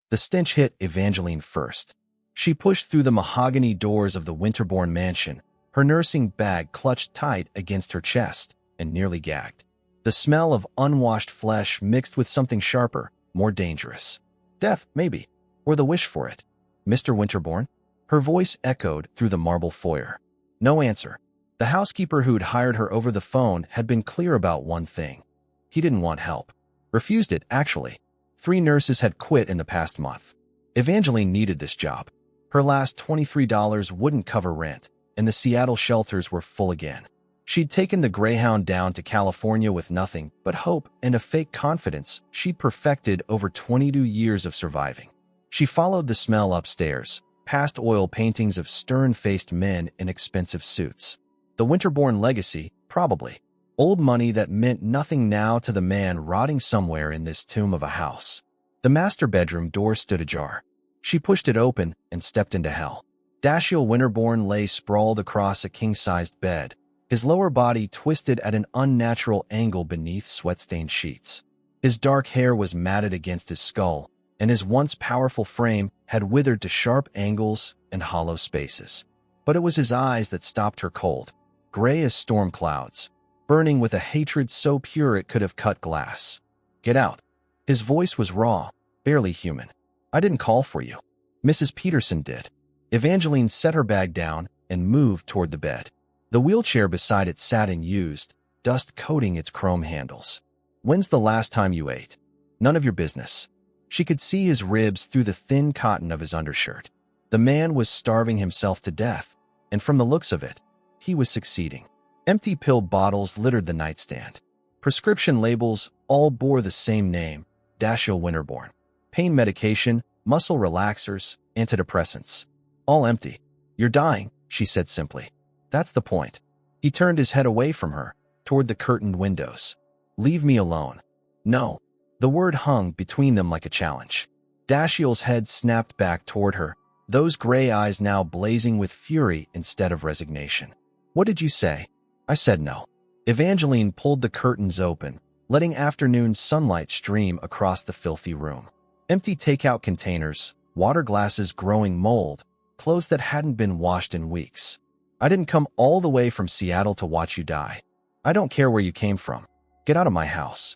The stench hit Evangeline first. She pushed through the mahogany doors of the Winterbourne mansion, her nursing bag clutched tight against her chest, and nearly gagged. The smell of unwashed flesh mixed with something sharper, more dangerous. Death, maybe, or the wish for it. Mr. Winterbourne? Her voice echoed through the marble foyer. No answer. The housekeeper who'd hired her over the phone had been clear about one thing. He didn't want help. Refused it, actually. 3 nurses had quit in the past month. Evangeline needed this job. Her last $23 wouldn't cover rent, and the Seattle shelters were full again. She'd taken the Greyhound down to California with nothing but hope and a fake confidence she'd perfected over 22 years of surviving. She followed the smell upstairs, past oil paintings of stern-faced men in expensive suits. The Winterbourne legacy, probably. Old money that meant nothing now to the man rotting somewhere in this tomb of a house. The master bedroom door stood ajar. She pushed it open and stepped into hell. Dashiell Winterbourne lay sprawled across a king-sized bed, his lower body twisted at an unnatural angle beneath sweat-stained sheets. His dark hair was matted against his skull, and his once powerful frame had withered to sharp angles and hollow spaces. But it was his eyes that stopped her cold, gray as storm clouds, burning with a hatred so pure it could have cut glass. Get out. His voice was raw, barely human. I didn't call for you. Mrs. Peterson did. Evangeline set her bag down and moved toward the bed. The wheelchair beside it sat unused, dust coating its chrome handles. When's the last time you ate? None of your business. She could see his ribs through the thin cotton of his undershirt. The man was starving himself to death, and from the looks of it, he was succeeding. Empty pill bottles littered the nightstand. Prescription labels all bore the same name, Dashiell Winterbourne. Pain medication, muscle relaxers, antidepressants. All empty. You're dying, she said simply. That's the point. He turned his head away from her, toward the curtained windows. Leave me alone. No. The word hung between them like a challenge. Dashiell's head snapped back toward her, those gray eyes now blazing with fury instead of resignation. What did you say? I said no. Evangeline pulled the curtains open, letting afternoon sunlight stream across the filthy room. Empty takeout containers, water glasses growing mold, clothes that hadn't been washed in weeks. I didn't come all the way from Seattle to watch you die. I don't care where you came from. Get out of my house.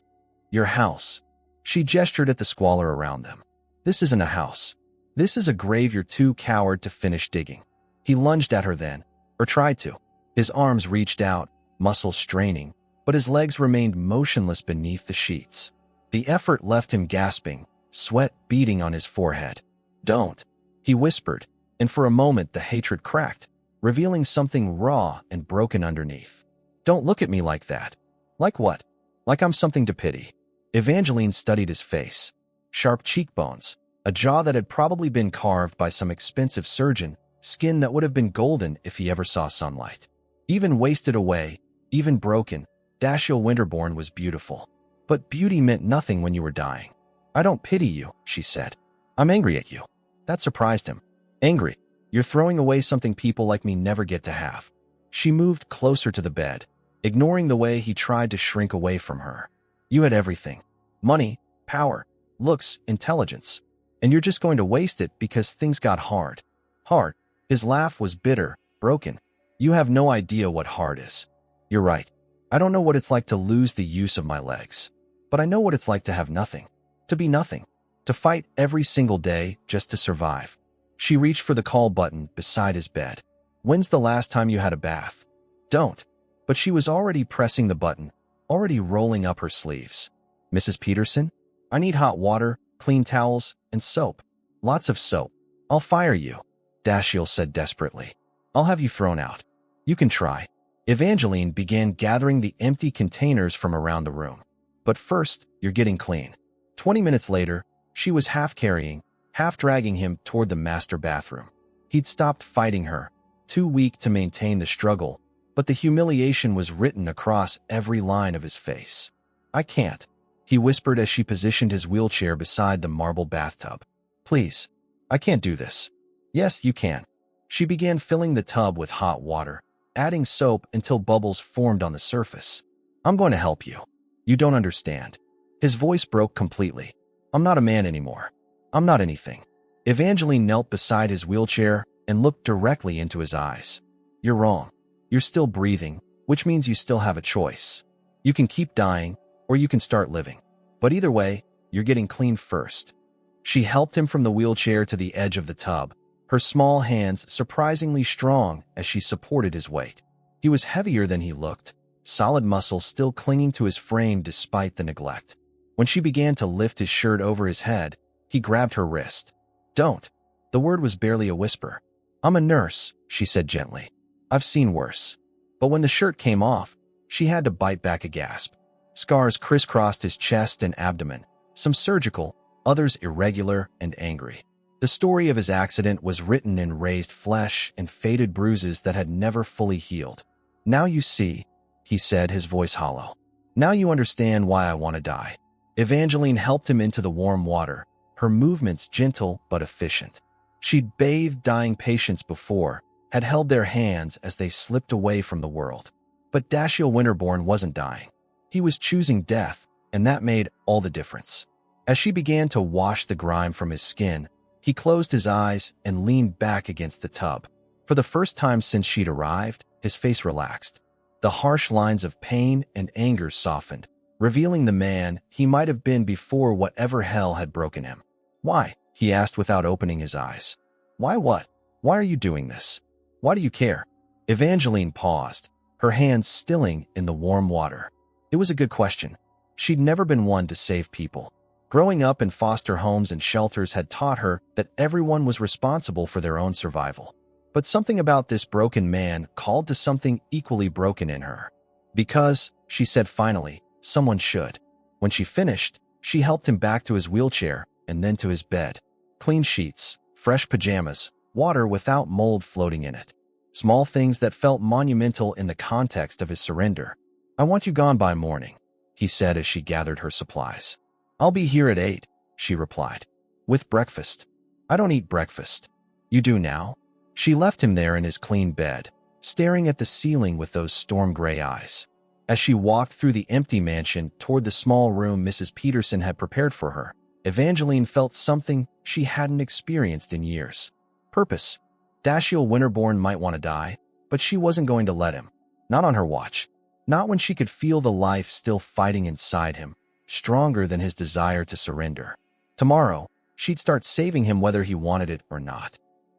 Your house. She gestured at the squalor around them. This isn't a house. This is a grave you're too coward to finish digging. He lunged at her then, or tried to. His arms reached out, muscles straining, but his legs remained motionless beneath the sheets. The effort left him gasping, sweat beading on his forehead. Don't, he whispered, and for a moment the hatred cracked, revealing something raw and broken underneath. Don't look at me like that. Like what? Like I'm something to pity. Evangeline studied his face. Sharp cheekbones, a jaw that had probably been carved by some expensive surgeon, skin that would have been golden if he ever saw sunlight. Even wasted away, even broken, Dashiell Winterbourne was beautiful. But beauty meant nothing when you were dying. I don't pity you, she said. I'm angry at you. That surprised him. Angry. You're throwing away something people like me never get to have. She moved closer to the bed, ignoring the way he tried to shrink away from her. You had everything. Money, power, looks, intelligence. And you're just going to waste it because things got hard. Hard. His laugh was bitter, broken. You have no idea what hard is. You're right. I don't know what it's like to lose the use of my legs. But I know what it's like to have nothing. To be nothing. To fight every single day just to survive. She reached for the call button beside his bed. When's the last time you had a bath? Don't. But she was already pressing the button, already rolling up her sleeves. Mrs. Peterson? I need hot water, clean towels, and soap. Lots of soap. I'll fire you, Dashiell said desperately. I'll have you thrown out. You can try. Evangeline began gathering the empty containers from around the room. But first, you're getting clean. 20 minutes later, she was half carrying, half dragging him toward the master bathroom. He'd stopped fighting her, too weak to maintain the struggle, but the humiliation was written across every line of his face. I can't, he whispered as she positioned his wheelchair beside the marble bathtub. Please, I can't do this. Yes, you can. She began filling the tub with hot water, adding soap until bubbles formed on the surface. I'm going to help you. You don't understand. His voice broke completely. I'm not a man anymore. I'm not anything. Evangeline knelt beside his wheelchair and looked directly into his eyes. You're wrong. You're still breathing, which means you still have a choice. You can keep dying, or you can start living. But either way, you're getting clean first. She helped him from the wheelchair to the edge of the tub, her small hands surprisingly strong as she supported his weight. He was heavier than he looked, solid muscles still clinging to his frame despite the neglect. When she began to lift his shirt over his head, he grabbed her wrist. Don't. The word was barely a whisper. I'm a nurse, she said gently. I've seen worse. But when the shirt came off, she had to bite back a gasp. Scars crisscrossed his chest and abdomen, some surgical, others irregular and angry. The story of his accident was written in raised flesh and faded bruises that had never fully healed. Now you see, he said, his voice hollow. Now you understand why I want to die. Evangeline helped him into the warm water, her movements gentle but efficient. She'd bathed dying patients before, had held their hands as they slipped away from the world. But Dashiell Winterbourne wasn't dying. He was choosing death, and that made all the difference. As she began to wash the grime from his skin, he closed his eyes and leaned back against the tub. For the first time since she'd arrived, his face relaxed. The harsh lines of pain and anger softened, revealing the man he might have been before whatever hell had broken him. Why? He asked without opening his eyes. Why what? Why are you doing this? Why do you care? Evangeline paused, her hands stilling in the warm water. It was a good question. She'd never been one to save people. Growing up in foster homes and shelters had taught her that everyone was responsible for their own survival. But something about this broken man called to something equally broken in her. Because, she said finally, someone should. When she finished, she helped him back to his wheelchair and then to his bed. Clean sheets, fresh pajamas, water without mold floating in it. Small things that felt monumental in the context of his surrender. I want you gone by morning, he said as she gathered her supplies. I'll be here at 8, she replied. With breakfast. I don't eat breakfast. You do now? She left him there in his clean bed, staring at the ceiling with those storm-gray eyes. As she walked through the empty mansion toward the small room Mrs. Peterson had prepared for her, Evangeline felt something she hadn't experienced in years. Purpose. Dashiell Winterbourne might want to die, but she wasn't going to let him. Not on her watch. Not when she could feel the life still fighting inside him, stronger than his desire to surrender. Tomorrow, she'd start saving him whether he wanted it or not.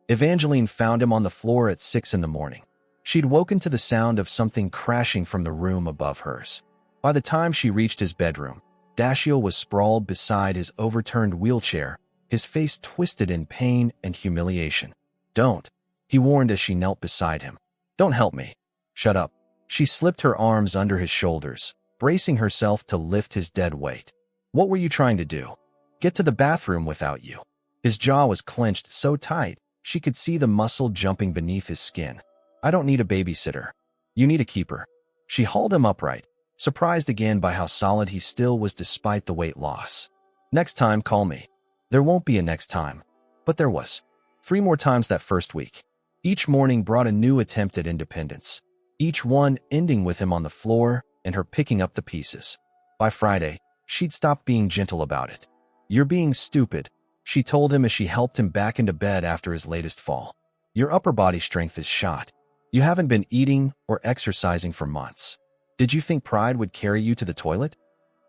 Evangeline found him on the floor at 6 in the morning. She'd woken to the sound of something crashing from the room above hers. By the time she reached his bedroom, Dashiell was sprawled beside his overturned wheelchair, his face twisted in pain and humiliation. Don't, he warned as she knelt beside him. Don't help me. Shut up. She slipped her arms under his shoulders, bracing herself to lift his dead weight. What were you trying to do? Get to the bathroom without you. His jaw was clenched so tight, she could see the muscle jumping beneath his skin. I don't need a babysitter. You need a keeper. She hauled him upright, surprised again by how solid he still was despite the weight loss. Next time, call me. There won't be a next time. But there was. 3 more times that first week. Each morning brought a new attempt at independence. Each one ending with him on the floor and her picking up the pieces. By Friday, she'd stopped being gentle about it. You're being stupid, she told him as she helped him back into bed after his latest fall. Your upper body strength is shot. You haven't been eating or exercising for months. Did you think pride would carry you to the toilet?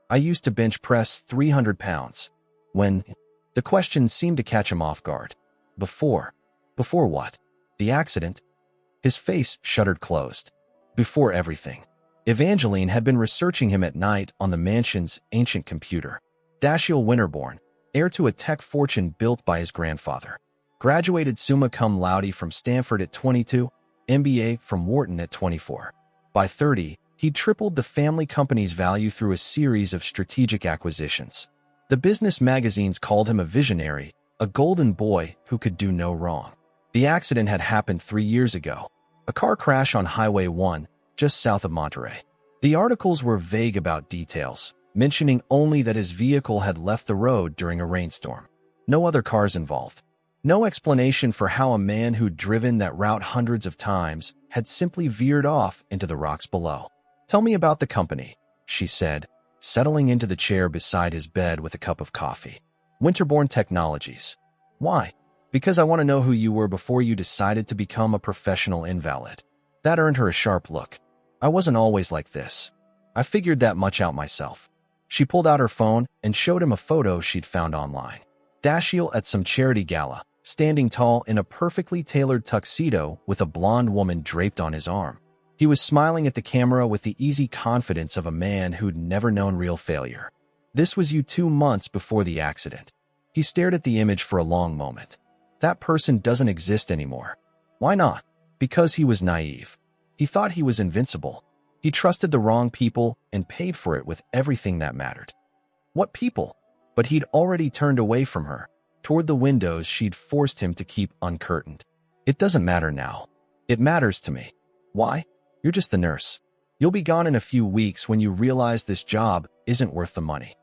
I used to bench press 300 pounds. When? The question seemed to catch him off guard. Before. Before what? The accident? His face shuttered closed. Before everything. Evangeline had been researching him at night on the mansion's ancient computer. Dashiell Winterbourne, heir to a tech fortune built by his grandfather. Graduated summa cum laude from Stanford at 22, MBA from Wharton at 24. By 30, he tripled the family company's value through a series of strategic acquisitions. The business magazines called him a visionary, a golden boy who could do no wrong. The accident had happened 3 years ago. A car crash on Highway 1, just south of Monterey. The articles were vague about details, mentioning only that his vehicle had left the road during a rainstorm. No other cars involved. No explanation for how a man who'd driven that route hundreds of times had simply veered off into the rocks below. Tell me about the company, she said, settling into the chair beside his bed with a cup of coffee. Winterborn Technologies. Why? Because I want to know who you were before you decided to become a professional invalid. That earned her a sharp look. I wasn't always like this. I figured that much out myself. She pulled out her phone and showed him a photo she'd found online. Dashiell at some charity gala, standing tall in a perfectly tailored tuxedo with a blonde woman draped on his arm. He was smiling at the camera with the easy confidence of a man who'd never known real failure. This was you 2 months before the accident. He stared at the image for a long moment. That person doesn't exist anymore. Why not? Because he was naive. He thought he was invincible. He trusted the wrong people and paid for it with everything that mattered. What people? But he'd already turned away from her, toward the windows she'd forced him to keep uncurtained. It doesn't matter now. It matters to me. Why? You're just the nurse. You'll be gone in a few weeks when you realize this job isn't worth the money.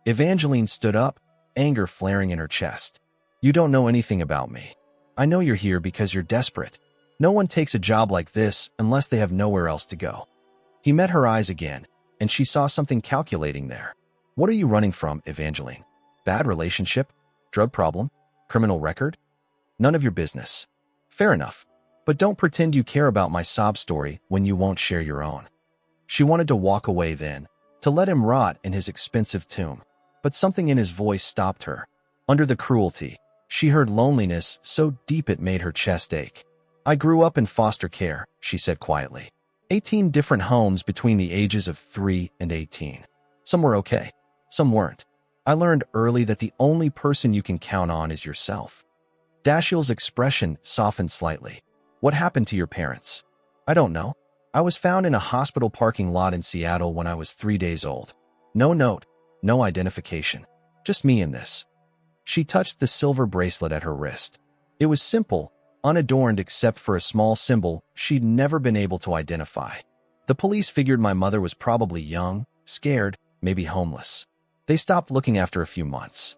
Evangeline stood up, anger flaring in her chest. You don't know anything about me. I know you're here because you're desperate. No one takes a job like this unless they have nowhere else to go. He met her eyes again, and she saw something calculating there. What are you running from, Evangeline? Bad relationship? Drug problem? Criminal record? None of your business. Fair enough. But don't pretend you care about my sob story when you won't share your own. She wanted to walk away then, to let him rot in his expensive tomb. But something in his voice stopped her. Under the cruelty, she heard loneliness so deep it made her chest ache. I grew up in foster care, she said quietly. 18 different homes between the ages of 3 and 18. Some were okay, some weren't. I learned early that the only person you can count on is yourself. Dashiell's expression softened slightly. What happened to your parents? I don't know. I was found in a hospital parking lot in Seattle when I was 3 days old. No note, no identification. Just me and this. She touched the silver bracelet at her wrist. It was simple, unadorned except for a small symbol she'd never been able to identify. The police figured my mother was probably young, scared, maybe homeless. They stopped looking after a few months.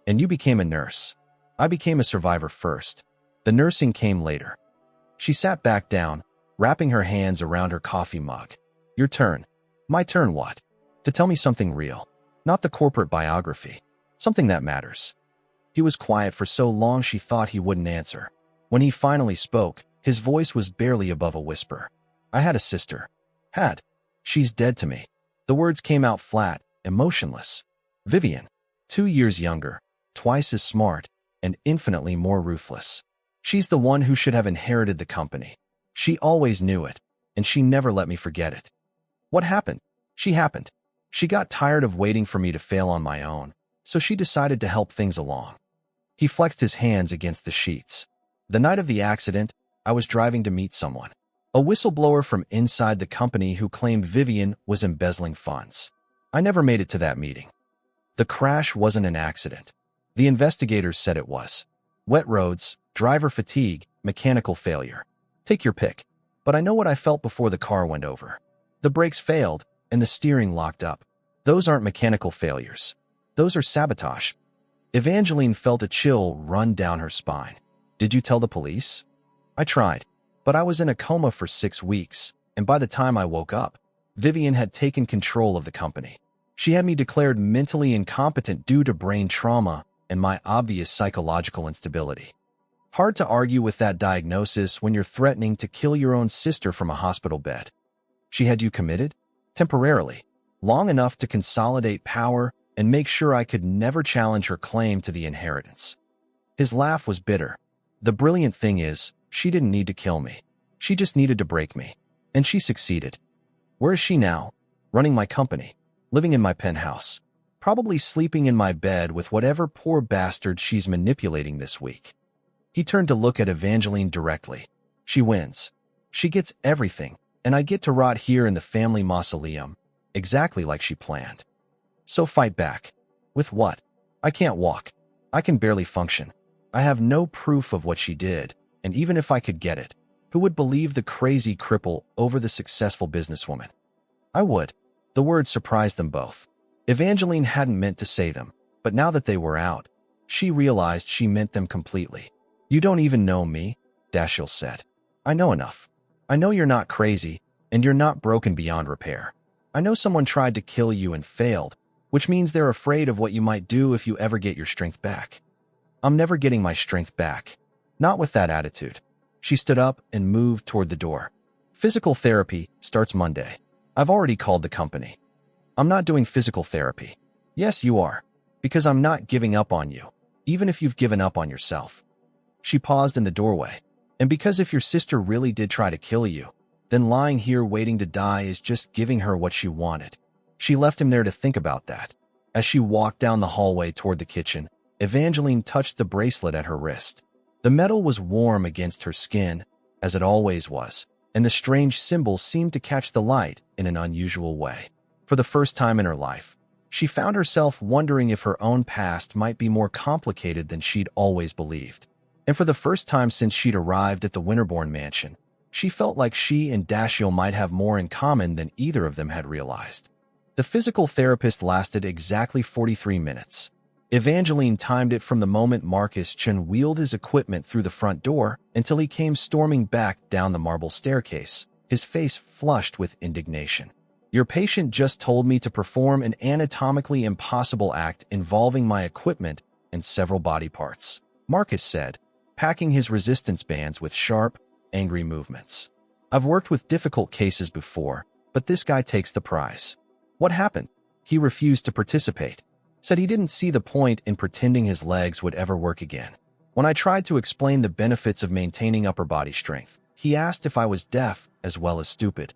And you became a nurse. I became a survivor first. The nursing came later. She sat back down, wrapping her hands around her coffee mug. Your turn. My turn what? To tell me something real. Not the corporate biography. Something that matters. He was quiet for so long she thought he wouldn't answer. When he finally spoke, his voice was barely above a whisper. I had a sister. Had. She's dead to me. The words came out flat, emotionless. Vivian. 2 years younger, twice as smart, and infinitely more ruthless. She's the one who should have inherited the company. She always knew it, and she never let me forget it. What happened? She happened. She got tired of waiting for me to fail on my own, so she decided to help things along. He flexed his hands against the sheets. The night of the accident, I was driving to meet someone. A whistleblower from inside the company who claimed Vivian was embezzling funds. I never made it to that meeting. The crash wasn't an accident. The investigators said it was. Wet roads, driver fatigue, mechanical failure. Take your pick. But I know what I felt before the car went over. The brakes failed, and the steering locked up. Those aren't mechanical failures. Those are sabotage. Evangeline felt a chill run down her spine. Did you tell the police? I tried, but I was in a coma for 6 weeks, and by the time I woke up, Vivian had taken control of the company. She had me declared mentally incompetent due to brain trauma and my obvious psychological instability. Hard to argue with that diagnosis when you're threatening to kill your own sister from a hospital bed. She had you committed? Temporarily, long enough to consolidate power and make sure I could never challenge her claim to the inheritance. His laugh was bitter. The brilliant thing is, she didn't need to kill me. She just needed to break me. And she succeeded. Where is she now? Running my company. Living in my penthouse. Probably sleeping in my bed with whatever poor bastard she's manipulating this week. He turned to look at Evangeline directly. She wins. She gets everything, and I get to rot here in the family mausoleum, exactly like she planned. So fight back. With what? I can't walk. I can barely function. I have no proof of what she did, and even if I could get it, who would believe the crazy cripple over the successful businesswoman? I would. The words surprised them both. Evangeline hadn't meant to say them, but now that they were out, she realized she meant them completely. You don't even know me, Dashiell said. I know enough. I know you're not crazy, and you're not broken beyond repair. I know someone tried to kill you and failed, which means they're afraid of what you might do if you ever get your strength back. I'm never getting my strength back. Not with that attitude. She stood up and moved toward the door. Physical therapy starts Monday. I've already called the company. I'm not doing physical therapy. Yes, you are. Because I'm not giving up on you, even if you've given up on yourself. She paused in the doorway. And because if your sister really did try to kill you, then lying here waiting to die is just giving her what she wanted. She left him there to think about that. As she walked down the hallway toward the kitchen, Evangeline touched the bracelet at her wrist. The metal was warm against her skin, as it always was, and the strange symbol seemed to catch the light in an unusual way. For the first time in her life, she found herself wondering if her own past might be more complicated than she'd always believed. And for the first time since she'd arrived at the Winterbourne mansion, she felt like she and Dashiell might have more in common than either of them had realized. The physical therapist lasted exactly 43 minutes. Evangeline timed it from the moment Marcus Chen wheeled his equipment through the front door until he came storming back down the marble staircase, his face flushed with indignation. Your patient just told me to perform an anatomically impossible act involving my equipment and several body parts, Marcus said, packing his resistance bands with sharp, angry movements. I've worked with difficult cases before, but this guy takes the prize. What happened? He refused to participate. Said he didn't see the point in pretending his legs would ever work again. When I tried to explain the benefits of maintaining upper body strength, he asked if I was deaf as well as stupid.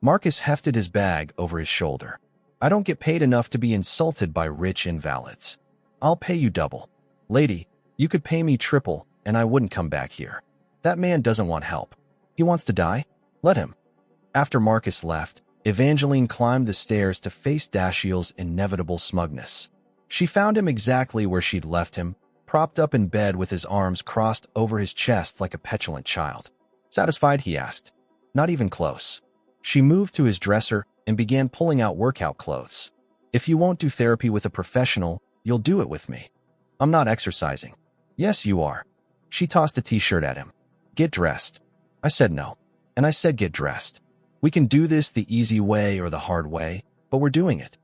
Marcus hefted his bag over his shoulder. I don't get paid enough to be insulted by rich invalids. I'll pay you double. Lady, you could pay me triple, and I wouldn't come back here. That man doesn't want help. He wants to die? Let him. After Marcus left, Evangeline climbed the stairs to face Dashiell's inevitable smugness. She found him exactly where she'd left him, propped up in bed with his arms crossed over his chest like a petulant child. Satisfied? He asked. Not even close. She moved to his dresser and began pulling out workout clothes. If you won't do therapy with a professional, you'll do it with me. I'm not exercising. Yes, you are. She tossed a t-shirt at him. Get dressed. I said no. And I said get dressed. We can do this the easy way or the hard way, but we're doing it.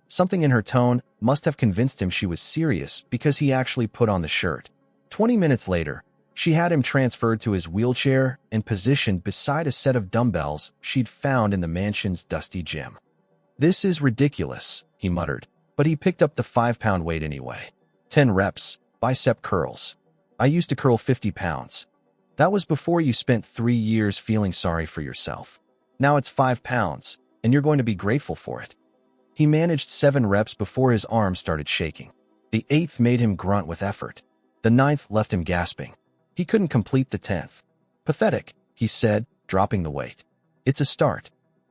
Something in her tone must have convinced him she was serious because he actually put on the shirt. 20 minutes later, she had him transferred to his wheelchair and positioned beside a set of dumbbells she'd found in the mansion's dusty gym. This is ridiculous, he muttered, but he picked up the 5-pound weight anyway. 10 reps, bicep curls. I used to curl 50 pounds. That was before you spent 3 years feeling sorry for yourself. Now it's 5 pounds, and you're going to be grateful for it. He managed 7 reps before his arms started shaking. The 8th made him grunt with effort. The 9th left him gasping. He couldn't complete the 10th. Pathetic, he said, dropping the weight. It's a start.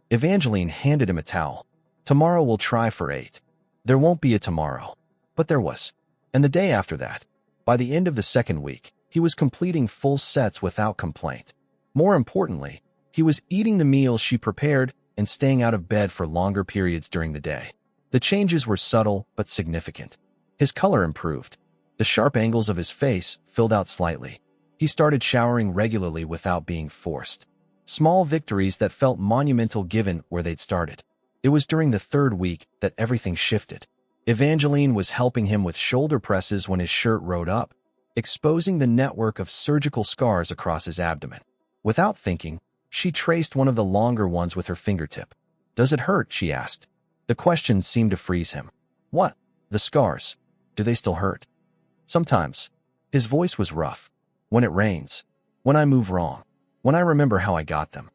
Evangeline handed him a towel. Tomorrow we'll try for 8. There won't be a tomorrow. But there was. And the day after that. By the end of the 2nd week, he was completing full sets without complaint. More importantly, he was eating the meals she prepared and staying out of bed for longer periods during the day. The changes were subtle but significant. His color improved. The sharp angles of his face filled out slightly. He started showering regularly without being forced. Small victories that felt monumental given where they'd started. It was during the 3rd week that everything shifted. Evangeline was helping him with shoulder presses when his shirt rode up, exposing the network of surgical scars across his abdomen. Without thinking, she traced one of the longer ones with her fingertip. Does it hurt? She asked. The question seemed to freeze him. What? The scars. Do they still hurt? Sometimes. His voice was rough. When it rains. When I move wrong. When I remember how I got them.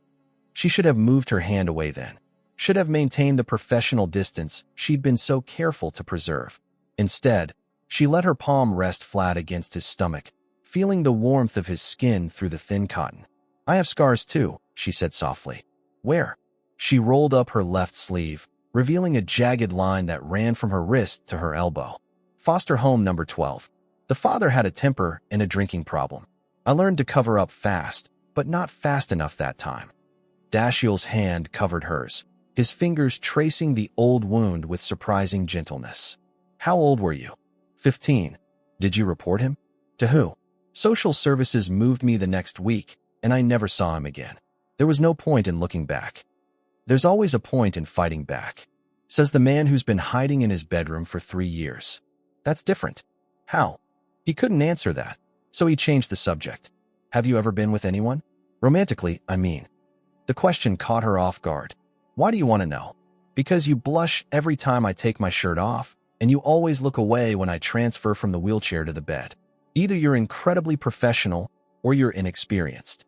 She should have moved her hand away then. Should have maintained the professional distance she'd been so careful to preserve. Instead, she let her palm rest flat against his stomach, feeling the warmth of his skin through the thin cotton. I have scars too, she said softly. Where? She rolled up her left sleeve, revealing a jagged line that ran from her wrist to her elbow. Foster home number 12. The father had a temper and a drinking problem. I learned to cover up fast, but not fast enough that time. Dashiell's hand covered hers, his fingers tracing the old wound with surprising gentleness. How old were you? 15. Did you report him? To who? Social services moved me the next week, and I never saw him again. There was no point in looking back. There's always a point in fighting back. says the man who's been hiding in his bedroom for 3 years. That's different. How? He couldn't answer that, so he changed the subject. Have you ever been with anyone? Romantically, I mean. The question caught her off guard. Why do you want to know? Because you blush every time I take my shirt off, and you always look away when I transfer from the wheelchair to the bed. Either you're incredibly professional or you're inexperienced.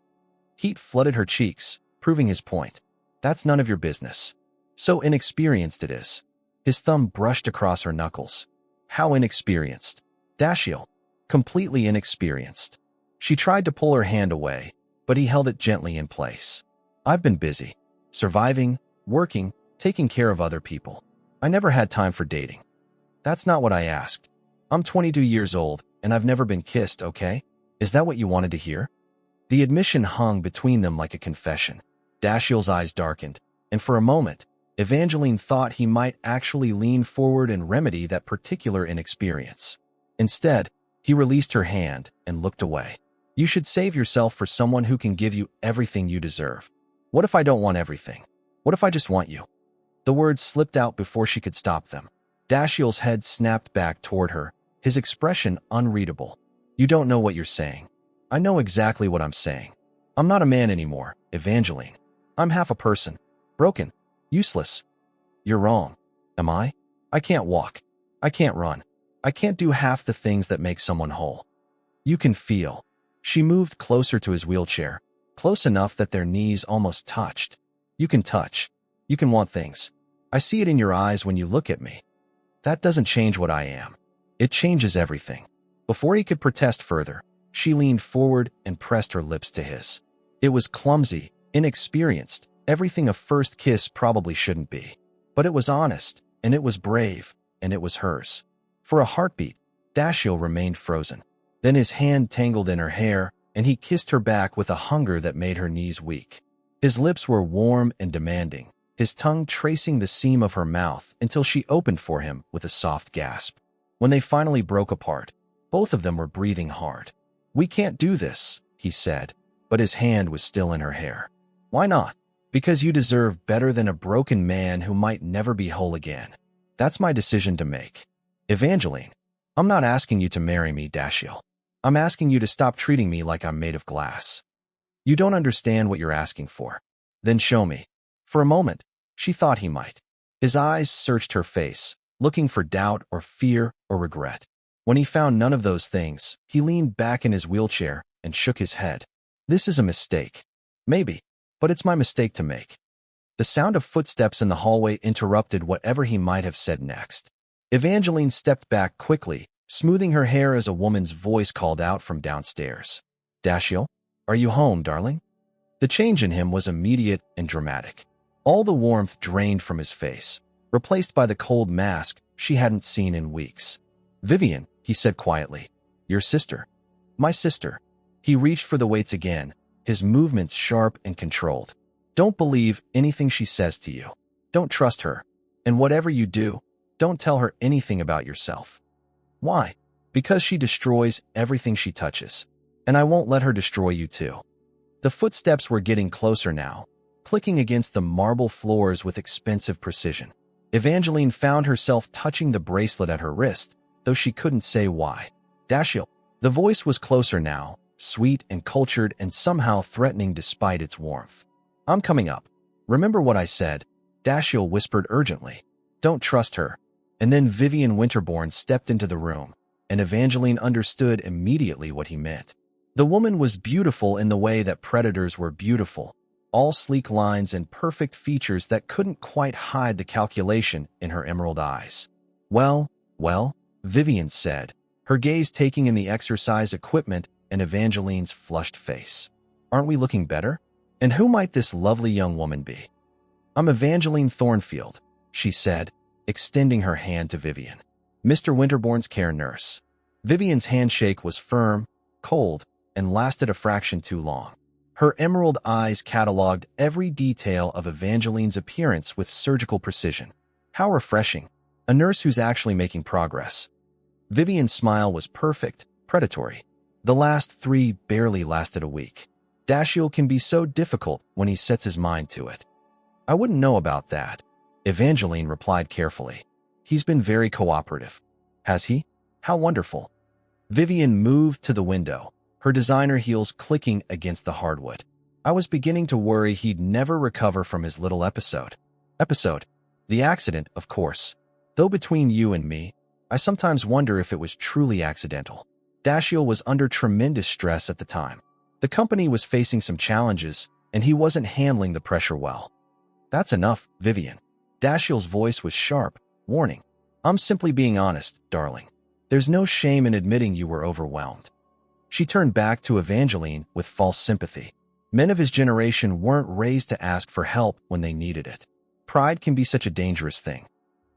Heat flooded her cheeks, proving his point. That's none of your business. So inexperienced it is. His thumb brushed across her knuckles. How inexperienced? Dashiell. Completely inexperienced. She tried to pull her hand away, but he held it gently in place. I've been busy. Surviving, working, taking care of other people. I never had time for dating. That's not what I asked. I'm 22 years old, and I've never been kissed, okay? Is that what you wanted to hear? The admission hung between them like a confession. Dashiell's eyes darkened, and for a moment, Evangeline thought he might actually lean forward and remedy that particular inexperience. Instead, he released her hand and looked away. You should save yourself for someone who can give you everything you deserve. What if I don't want everything? What if I just want you? The words slipped out before she could stop them. Dashiell's head snapped back toward her, his expression unreadable. You don't know what you're saying. I know exactly what I'm saying. I'm not a man anymore, Evangeline. I'm half a person. Broken. Useless. You're wrong. Am I? I can't walk. I can't run. I can't do half the things that make someone whole. You can feel. She moved closer to his wheelchair, close enough that their knees almost touched. You can touch. You can want things. I see it in your eyes when you look at me. That doesn't change what I am. It changes everything. Before he could protest further, she leaned forward and pressed her lips to his. It was clumsy, inexperienced, everything a first kiss probably shouldn't be. But it was honest, and it was brave, and it was hers. For a heartbeat, Dashiell remained frozen. Then his hand tangled in her hair, and he kissed her back with a hunger that made her knees weak. His lips were warm and demanding, his tongue tracing the seam of her mouth until she opened for him with a soft gasp. When they finally broke apart, both of them were breathing hard. We can't do this, he said, but his hand was still in her hair. Why not? Because you deserve better than a broken man who might never be whole again. That's my decision to make. Evangeline, I'm not asking you to marry me, Dashiell. I'm asking you to stop treating me like I'm made of glass. You don't understand what you're asking for. Then show me. For a moment, she thought he might. His eyes searched her face, looking for doubt or fear or regret. When he found none of those things, he leaned back in his wheelchair and shook his head. This is a mistake. Maybe, but it's my mistake to make. The sound of footsteps in the hallway interrupted whatever he might have said next. Evangeline stepped back quickly, smoothing her hair as a woman's voice called out from downstairs. Dashiell, are you home, darling? The change in him was immediate and dramatic. All the warmth drained from his face, replaced by the cold mask she hadn't seen in weeks. Vivian, he said quietly. Your sister. My sister. He reached for the weights again, his movements sharp and controlled. Don't believe anything she says to you. Don't trust her. And whatever you do, don't tell her anything about yourself. Why? Because she destroys everything she touches. And I won't let her destroy you too. The footsteps were getting closer now, clicking against the marble floors with expensive precision. Evangeline found herself touching the bracelet at her wrist, though she couldn't say why. Dashiell. The voice was closer now, sweet and cultured and somehow threatening despite its warmth. I'm coming up. Remember what I said, Dashiell whispered urgently. Don't trust her. And then Vivian Winterbourne stepped into the room, and Evangeline understood immediately what he meant. The woman was beautiful in the way that predators were beautiful, all sleek lines and perfect features that couldn't quite hide the calculation in her emerald eyes. Well, Vivian said, her gaze taking in the exercise equipment and Evangeline's flushed face. Aren't we looking better? And who might this lovely young woman be? I'm Evangeline Thornfield, she said, extending her hand to Vivian. Mr. Winterbourne's care nurse. Vivian's handshake was firm, cold, and lasted a fraction too long. Her emerald eyes cataloged every detail of Evangeline's appearance with surgical precision. How refreshing. A nurse who's actually making progress. Vivian's smile was perfect, predatory. The last 3 barely lasted a week. Dashiell can be so difficult when he sets his mind to it. I wouldn't know about that. Evangeline replied carefully. He's been very cooperative. Has he? How wonderful. Vivian moved to the window, her designer heels clicking against the hardwood. I was beginning to worry he'd never recover from his little episode. The accident, of course. Though between you and me, I sometimes wonder if it was truly accidental. Dashiell was under tremendous stress at the time. The company was facing some challenges, and he wasn't handling the pressure well. That's enough, Vivian. Dashiell's voice was sharp, warning. I'm simply being honest, darling. There's no shame in admitting you were overwhelmed. She turned back to Evangeline with false sympathy. Men of his generation weren't raised to ask for help when they needed it. Pride can be such a dangerous thing.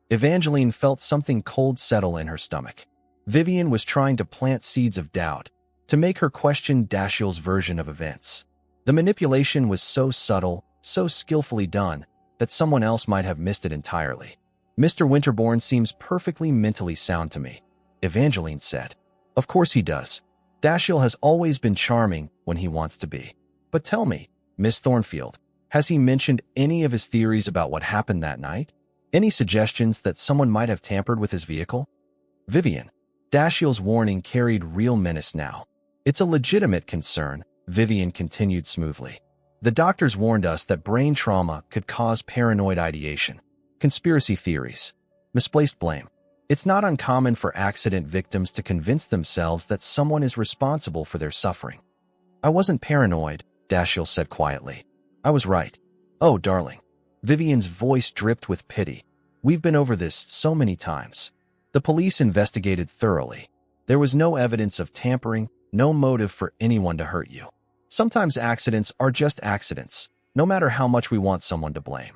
Evangeline felt something cold settle in her stomach. Vivian was trying to plant seeds of doubt, to make her question Dashiell's version of events. The manipulation was so subtle, so skillfully done, that someone else might have missed it entirely. Mr. Winterbourne seems perfectly mentally sound to me, Evangeline said. Of course he does. Dashiell has always been charming when he wants to be. But tell me, Miss Thornfield, has he mentioned any of his theories about what happened that night? Any suggestions that someone might have tampered with his vehicle? Vivian. Dashiell's warning carried real menace now. It's a legitimate concern, Vivian continued smoothly. The doctors warned us that brain trauma could cause paranoid ideation, conspiracy theories, misplaced blame. It's not uncommon for accident victims to convince themselves that someone is responsible for their suffering. I wasn't paranoid, Dashiell said quietly. I was right. Oh, darling. Vivian's voice dripped with pity. We've been over this so many times. The police investigated thoroughly. There was no evidence of tampering, no motive for anyone to hurt you. Sometimes accidents are just accidents, no matter how much we want someone to blame.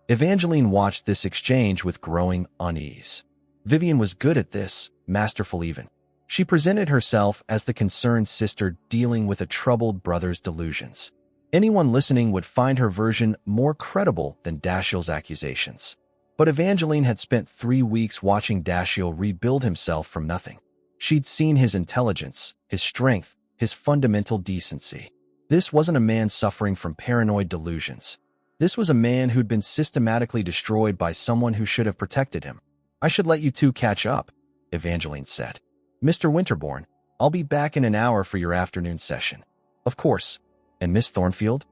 Evangeline watched this exchange with growing unease. Vivian was good at this, masterful even. She presented herself as the concerned sister dealing with a troubled brother's delusions. Anyone listening would find her version more credible than Dashiell's accusations. But Evangeline had spent 3 weeks watching Dashiell rebuild himself from nothing. She'd seen his intelligence, his strength, his fundamental decency. This wasn't a man suffering from paranoid delusions. This was a man who'd been systematically destroyed by someone who should have protected him. I should let you two catch up, Evangeline said. Mr. Winterbourne, I'll be back in an hour for your afternoon session. Of course. And Miss Thornfield?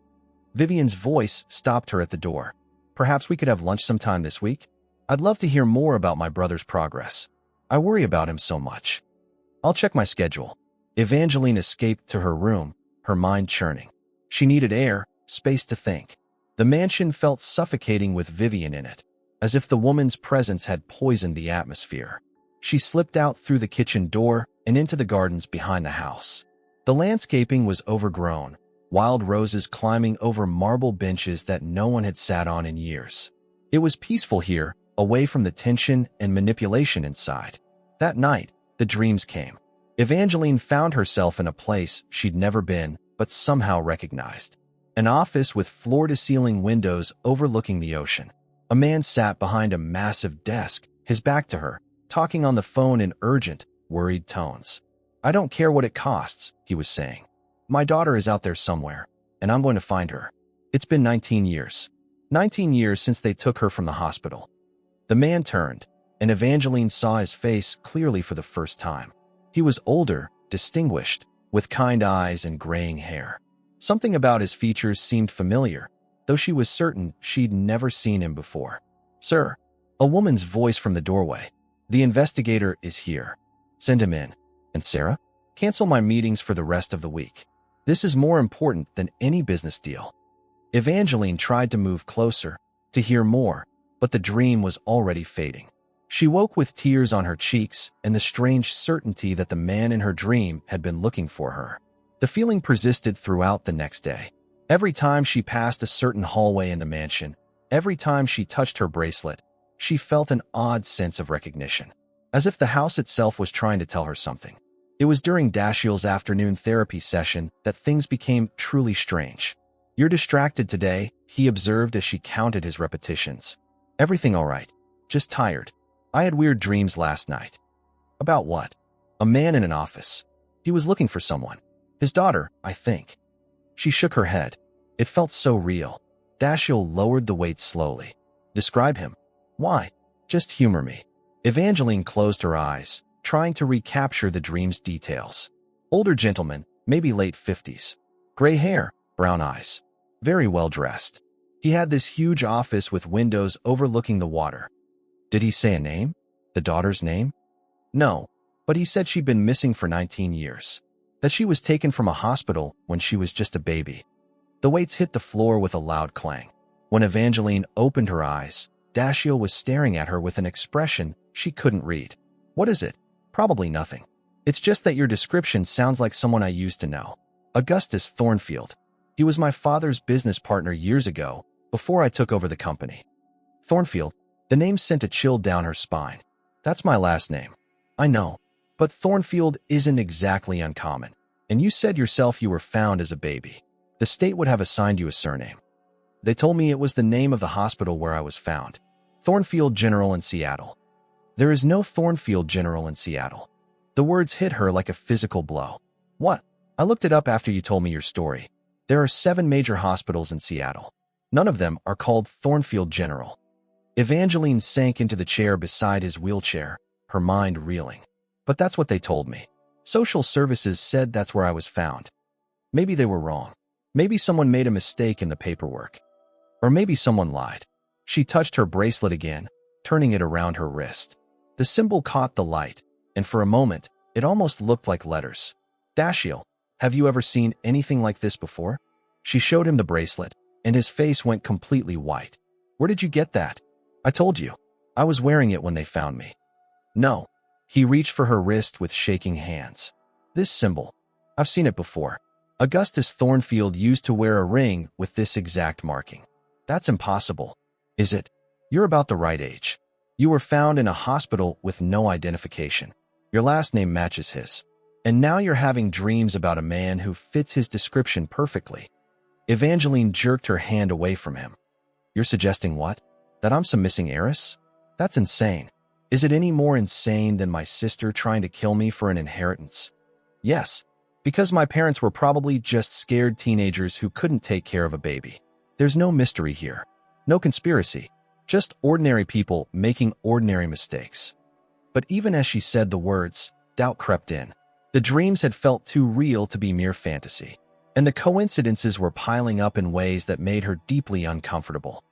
Vivian's voice stopped her at the door. Perhaps we could have lunch sometime this week? I'd love to hear more about my brother's progress. I worry about him so much. I'll check my schedule. Evangeline escaped to her room, her mind churning. She needed air, space to think. The mansion felt suffocating with Vivian in it, as if the woman's presence had poisoned the atmosphere. She slipped out through the kitchen door and into the gardens behind the house. The landscaping was overgrown, wild roses climbing over marble benches that no one had sat on in years. It was peaceful here, away from the tension and manipulation inside. That night, the dreams came. Evangeline found herself in a place she'd never been, but somehow recognized. An office with floor-to-ceiling windows overlooking the ocean. A man sat behind a massive desk, his back to her, talking on the phone in urgent, worried tones. I don't care what it costs, he was saying. My daughter is out there somewhere, and I'm going to find her. It's been 19 years. 19 years since they took her from the hospital. The man turned, and Evangeline saw his face clearly for the first time. He was older, distinguished, with kind eyes and graying hair. Something about his features seemed familiar, though she was certain she'd never seen him before. Sir, a woman's voice from the doorway. The investigator is here. Send him in. And Sarah? Cancel my meetings for the rest of the week. This is more important than any business deal. Evangeline tried to move closer, to hear more, but the dream was already fading. She woke with tears on her cheeks and the strange certainty that the man in her dream had been looking for her. The feeling persisted throughout the next day. Every time she passed a certain hallway in the mansion, every time she touched her bracelet, she felt an odd sense of recognition, as if the house itself was trying to tell her something. It was during Dashiell's afternoon therapy session that things became truly strange. You're distracted today, he observed as she counted his repetitions. Everything all right, just tired. I had weird dreams last night. About what? A man in an office. He was looking for someone. His daughter, I think. She shook her head. It felt so real. Dashiell lowered the weight slowly. Describe him, Why? Just humor me. Evangeline closed her eyes, trying to recapture the dream's details. Older gentleman, maybe late 50s. Gray hair, brown eyes. Very well dressed. He had this huge office with windows overlooking the water. Did he say a name? The daughter's name? No, but he said she'd been missing for 19 years. That she was taken from a hospital when she was just a baby. The weights hit the floor with a loud clang. When Evangeline opened her eyes, Dashiell was staring at her with an expression she couldn't read. What is it? Probably nothing. It's just that your description sounds like someone I used to know. Augustus Thornfield. He was my father's business partner years ago, before I took over the company. Thornfield, the name sent a chill down her spine. That's my last name. I know, but Thornfield isn't exactly uncommon. And you said yourself you were found as a baby. The state would have assigned you a surname. They told me it was the name of the hospital where I was found. Thornfield General in Seattle. There is no Thornfield General in Seattle. The words hit her like a physical blow. What? I looked it up after you told me your story. There are 7 major hospitals in Seattle. None of them are called Thornfield General. Evangeline sank into the chair beside his wheelchair, her mind reeling. But that's what they told me. Social services said that's where I was found. Maybe they were wrong. Maybe someone made a mistake in the paperwork. Or maybe someone lied. She touched her bracelet again, turning it around her wrist. The symbol caught the light, and for a moment, it almost looked like letters. Dashiell, have you ever seen anything like this before? She showed him the bracelet, and his face went completely white. Where did you get that? I told you. I was wearing it when they found me. No. He reached for her wrist with shaking hands. This symbol. I've seen it before. Augustus Thornfield used to wear a ring with this exact marking. That's impossible. Is it? You're about the right age. You were found in a hospital with no identification. Your last name matches his. And now you're having dreams about a man who fits his description perfectly. Evangeline jerked her hand away from him. You're suggesting what? That I'm some missing heiress? That's insane. Is it any more insane than my sister trying to kill me for an inheritance? Yes, because my parents were probably just scared teenagers who couldn't take care of a baby. There's no mystery here. No conspiracy. Just ordinary people making ordinary mistakes. But even as she said the words, doubt crept in. The dreams had felt too real to be mere fantasy, and the coincidences were piling up in ways that made her deeply uncomfortable.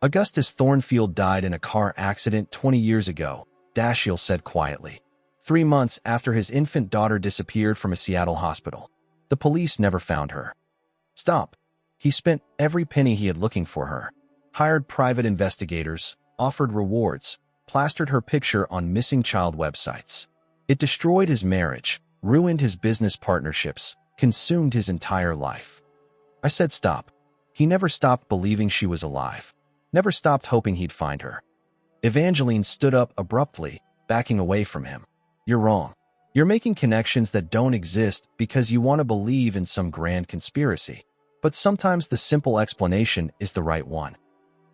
Augustus Thornfield died in a car accident 20 years ago, Dashiell said quietly. 3 months after his infant daughter disappeared from a Seattle hospital. The police never found her. Stop. He spent every penny he had looking for her, hired private investigators, offered rewards, plastered her picture on missing child websites. It destroyed his marriage, ruined his business partnerships, consumed his entire life. I said stop. He never stopped believing she was alive. Never stopped hoping he'd find her. Evangeline stood up abruptly, backing away from him. You're wrong. You're making connections that don't exist because you want to believe in some grand conspiracy. But sometimes the simple explanation is the right one.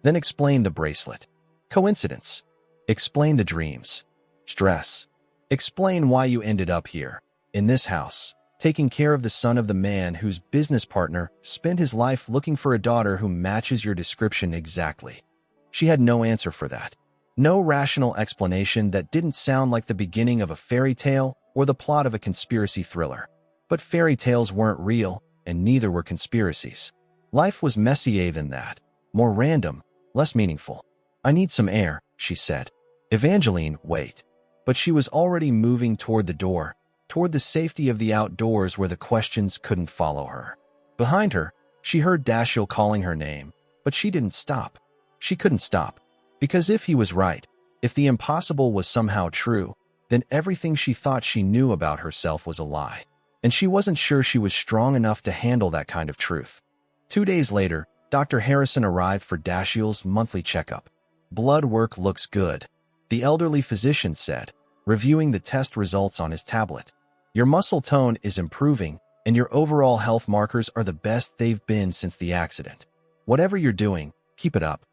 Then explain the bracelet. Coincidence. Explain the dreams. Stress. Explain why you ended up here, in this house, taking care of the son of the man whose business partner spent his life looking for a daughter who matches your description exactly. She had no answer for that. No rational explanation that didn't sound like the beginning of a fairy tale or the plot of a conspiracy thriller. But fairy tales weren't real, and neither were conspiracies. Life was messier than that, more random, less meaningful. I need some air, she said. Evangeline, wait. But she was already moving toward the door, toward the safety of the outdoors where the questions couldn't follow her. Behind her, she heard Dashiell calling her name, but she didn't stop. She couldn't stop. Because if he was right, if the impossible was somehow true, then everything she thought she knew about herself was a lie. And she wasn't sure she was strong enough to handle that kind of truth. 2 days later, Dr. Harrison arrived for Dashiell's monthly checkup. Blood work looks good, the elderly physician said, reviewing the test results on his tablet. Your muscle tone is improving, and your overall health markers are the best they've been since the accident. Whatever you're doing, keep it up.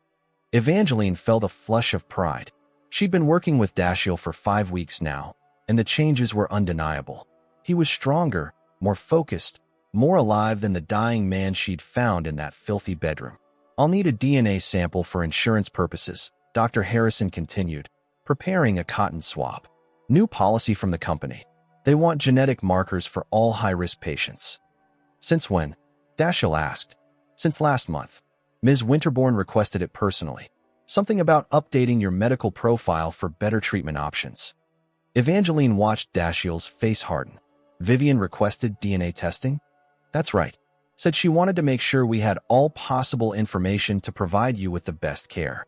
Evangeline felt a flush of pride. She'd been working with Dashiell for 5 weeks now, and the changes were undeniable. He was stronger, more focused, more alive than the dying man she'd found in that filthy bedroom. I'll need a DNA sample for insurance purposes, Dr. Harrison continued, preparing a cotton swab. New policy from the company. They want genetic markers for all high-risk patients. Since when? Dashiell asked. Since last month. Ms. Winterbourne requested it personally. Something about updating your medical profile for better treatment options. Evangeline watched Dashiell's face harden. Vivian requested DNA testing? That's right. Said she wanted to make sure we had all possible information to provide you with the best care.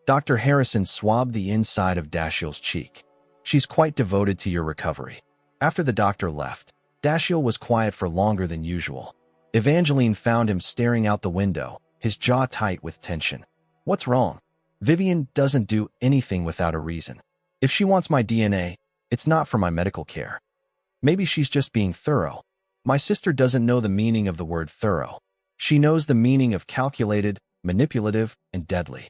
Dr. Harrison swabbed the inside of Dashiell's cheek. She's quite devoted to your recovery. After the doctor left, Dashiell was quiet for longer than usual. Evangeline found him staring out the window, his jaw tight with tension. What's wrong? Vivian doesn't do anything without a reason. If she wants my DNA, it's not for my medical care. Maybe she's just being thorough. My sister doesn't know the meaning of the word thorough. She knows the meaning of calculated, manipulative, and deadly.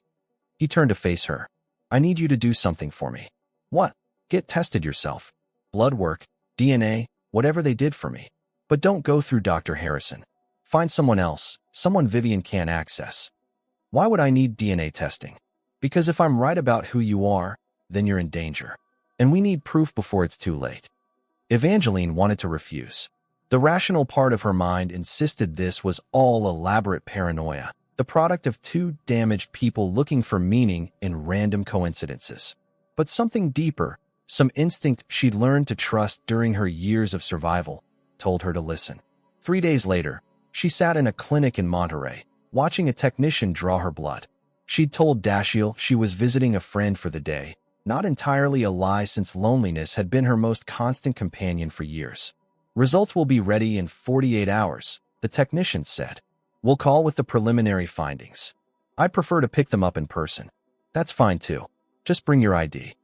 He turned to face her. I need you to do something for me. What? Get tested yourself. Blood work, DNA, whatever they did for me. But don't go through Dr. Harrison. Find someone else, someone Vivian can't access. Why would I need DNA testing? Because if I'm right about who you are, then you're in danger. And we need proof before it's too late. Evangeline wanted to refuse. The rational part of her mind insisted this was all elaborate paranoia, the product of two damaged people looking for meaning in random coincidences. But something deeper, some instinct she'd learned to trust during her years of survival, told her to listen. 3 days later, she sat in a clinic in Monterey, watching a technician draw her blood. She'd told Dashiell she was visiting a friend for the day, not entirely a lie since loneliness had been her most constant companion for years. Results will be ready in 48 hours, the technician said. We'll call with the preliminary findings. I prefer to pick them up in person. That's fine too. Just bring your ID.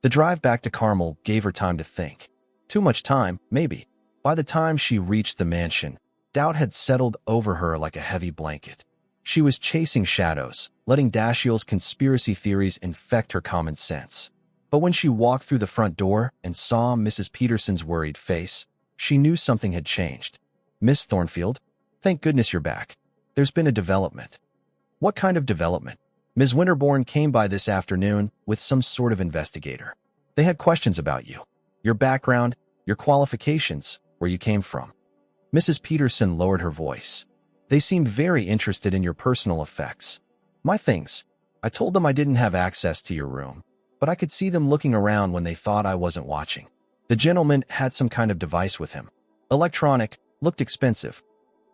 The drive back to Carmel gave her time to think. Too much time, maybe. By the time she reached the mansion, doubt had settled over her like a heavy blanket. She was chasing shadows, letting Dashiell's conspiracy theories infect her common sense. But when she walked through the front door and saw Mrs. Peterson's worried face, she knew something had changed. Miss Thornfield, thank goodness you're back. There's been a development. What kind of development? Ms. Winterbourne came by this afternoon with some sort of investigator. They had questions about you, your background, your qualifications, where you came from. Mrs. Peterson lowered her voice. They seemed very interested in your personal effects. My things. I told them I didn't have access to your room, but I could see them looking around when they thought I wasn't watching. The gentleman had some kind of device with him. Electronic, looked expensive.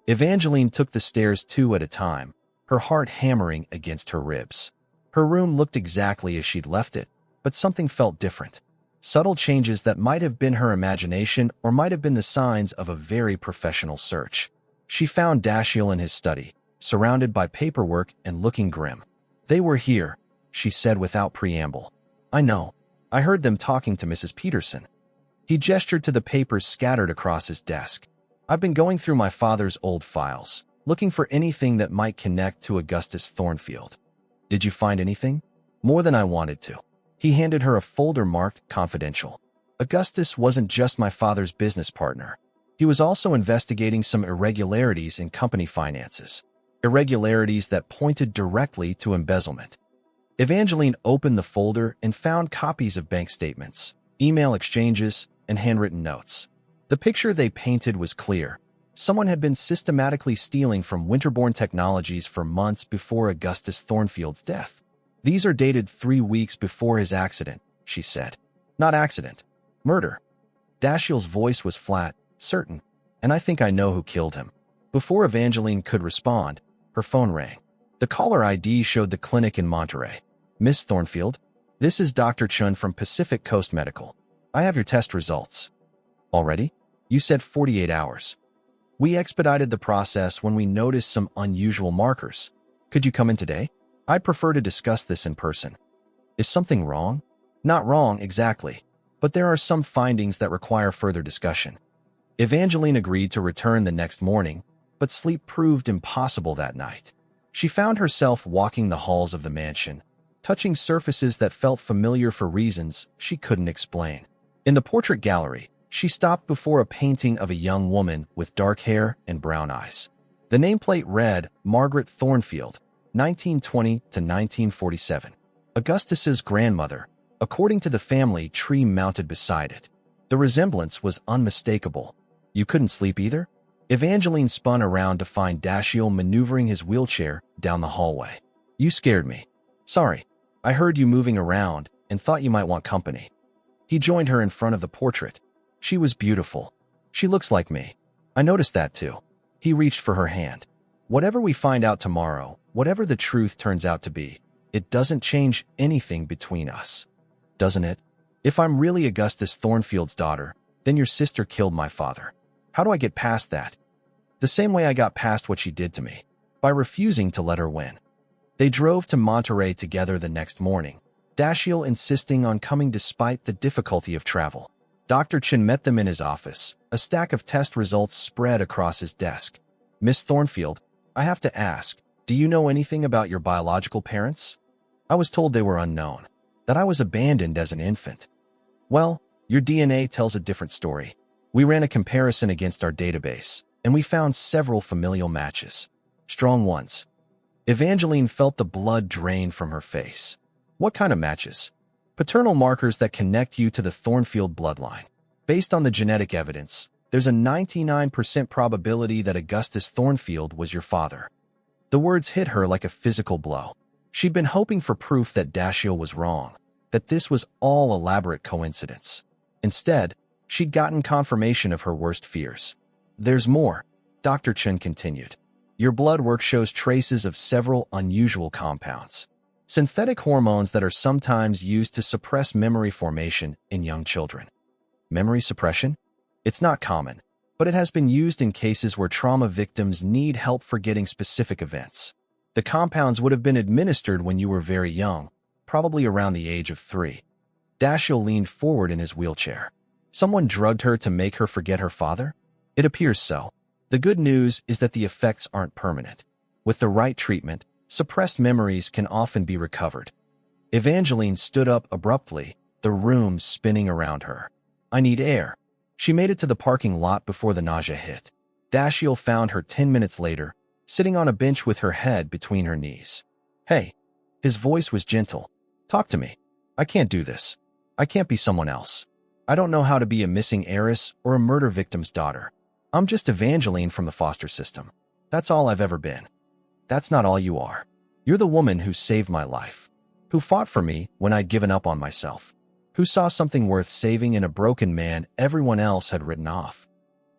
Evangeline took the stairs 2 at a time, her heart hammering against her ribs. Her room looked exactly as she'd left it, but something felt different. Subtle changes that might have been her imagination or might have been the signs of a very professional search. She found Dashiell in his study, surrounded by paperwork and looking grim. They were here, she said without preamble. I know. I heard them talking to Mrs. Peterson. He gestured to the papers scattered across his desk. I've been going through my father's old files, looking for anything that might connect to Augustus Thornfield. Did you find anything? More than I wanted to. He handed her a folder marked confidential. Augustus wasn't just my father's business partner. He was also investigating some irregularities in company finances. Irregularities that pointed directly to embezzlement. Evangeline opened the folder and found copies of bank statements, email exchanges, and handwritten notes. The picture they painted was clear. Someone had been systematically stealing from Winterbourne Technologies for months before Augustus Thornfield's death. These are dated 3 weeks before his accident, she said. Not accident. Murder. Dashiell's voice was flat, certain, and I think I know who killed him. Before Evangeline could respond, her phone rang. The caller ID showed the clinic in Monterey. Miss Thornfield, this is Dr. Chun from Pacific Coast Medical. I have your test results. Already? You said 48 hours. We expedited the process when we noticed some unusual markers. Could you come in today? I'd prefer to discuss this in person. Is something wrong? Not wrong, exactly. But there are some findings that require further discussion. Evangeline agreed to return the next morning, but sleep proved impossible that night. She found herself walking the halls of the mansion, touching surfaces that felt familiar for reasons she couldn't explain. In the portrait gallery, she stopped before a painting of a young woman with dark hair and brown eyes. The nameplate read, Margaret Thornfield, 1920 to 1947. Augustus's grandmother, according to the family tree mounted beside it. The resemblance was unmistakable. You couldn't sleep either? Evangeline spun around to find Dashiell maneuvering his wheelchair down the hallway. You scared me. Sorry. I heard you moving around and thought you might want company. He joined her in front of the portrait. She was beautiful. She looks like me. I noticed that too. He reached for her hand. Whatever we find out tomorrow, whatever the truth turns out to be, it doesn't change anything between us. Doesn't it? If I'm really Augustus Thornfield's daughter, then your sister killed my father. How do I get past that? The same way I got past what she did to me, by refusing to let her win. They drove to Monterey together the next morning, Dashiell insisting on coming despite the difficulty of travel. Dr. Chen met them in his office, a stack of test results spread across his desk. Miss Thornfield, I have to ask, do you know anything about your biological parents? I was told they were unknown, that I was abandoned as an infant. Well, your DNA tells a different story. We ran a comparison against our database, and we found several familial matches. Strong ones. Evangeline felt the blood drain from her face. What kind of matches? Paternal markers that connect you to the Thornfield bloodline. Based on the genetic evidence, there's a 99% probability that Augustus Thornfield was your father. The words hit her like a physical blow. She'd been hoping for proof that Dashiell was wrong, that this was all elaborate coincidence. Instead, she'd gotten confirmation of her worst fears. There's more, Dr. Chen continued. Your blood work shows traces of several unusual compounds. Synthetic hormones that are sometimes used to suppress memory formation in young children. Memory suppression? It's not common, but it has been used in cases where trauma victims need help forgetting specific events. The compounds would have been administered when you were very young, probably around the age of 3. Dashiell leaned forward in his wheelchair. Someone drugged her to make her forget her father? It appears so. The good news is that the effects aren't permanent. With the right treatment, suppressed memories can often be recovered. Evangeline stood up abruptly, the room spinning around her. I need air. She made it to the parking lot before the nausea hit. Dashiell found her 10 minutes later, sitting on a bench with her head between her knees. Hey. His voice was gentle. Talk to me. I can't do this. I can't be someone else. I don't know how to be a missing heiress or a murder victim's daughter. I'm just Evangeline from the foster system. That's all I've ever been. That's not all you are. You're the woman who saved my life, who fought for me when I'd given up on myself, who saw something worth saving in a broken man everyone else had written off.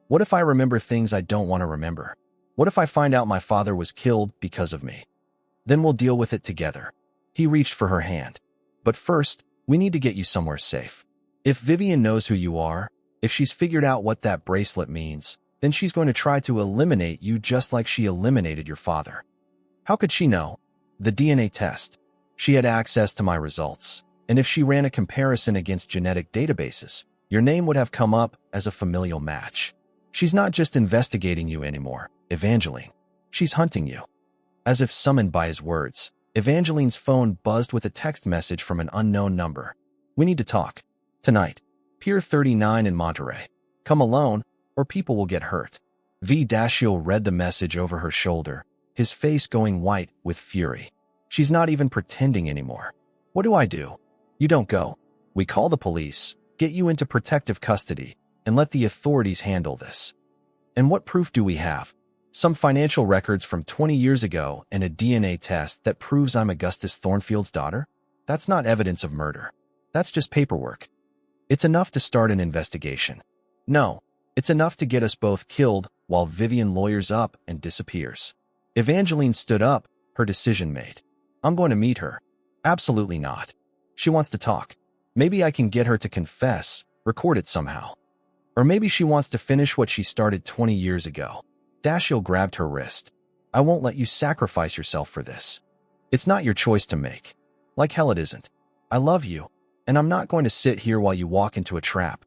What if I remember things I don't want to remember? What if I find out my father was killed because of me? Then we'll deal with it together. He reached for her hand. But first, we need to get you somewhere safe. If Vivian knows who you are, if she's figured out what that bracelet means, then she's going to try to eliminate you just like she eliminated your father. How could she know? The DNA test. She had access to my results, and if she ran a comparison against genetic databases, your name would have come up as a familial match. She's not just investigating you anymore, Evangeline. She's hunting you. As if summoned by his words, Evangeline's phone buzzed with a text message from an unknown number. We need to talk. Tonight. Pier 39 in Monterey. Come alone, or people will get hurt. Dashiell read the message over her shoulder, his face going white with fury. She's not even pretending anymore. What do? You don't go. We call the police, get you into protective custody, and let the authorities handle this. And what proof do we have? Some financial records from 20 years ago and a DNA test that proves I'm Augustus Thornfield's daughter? That's not evidence of murder. That's just paperwork. It's enough to start an investigation. No, it's enough to get us both killed while Vivian lawyers up and disappears. Evangeline stood up, her decision made. I'm going to meet her. Absolutely not. She wants to talk. Maybe I can get her to confess, record it somehow. Or maybe she wants to finish what she started 20 years ago. Dashiell grabbed her wrist. I won't let you sacrifice yourself for this. It's not your choice to make. Like hell it isn't. I love you, and I'm not going to sit here while you walk into a trap.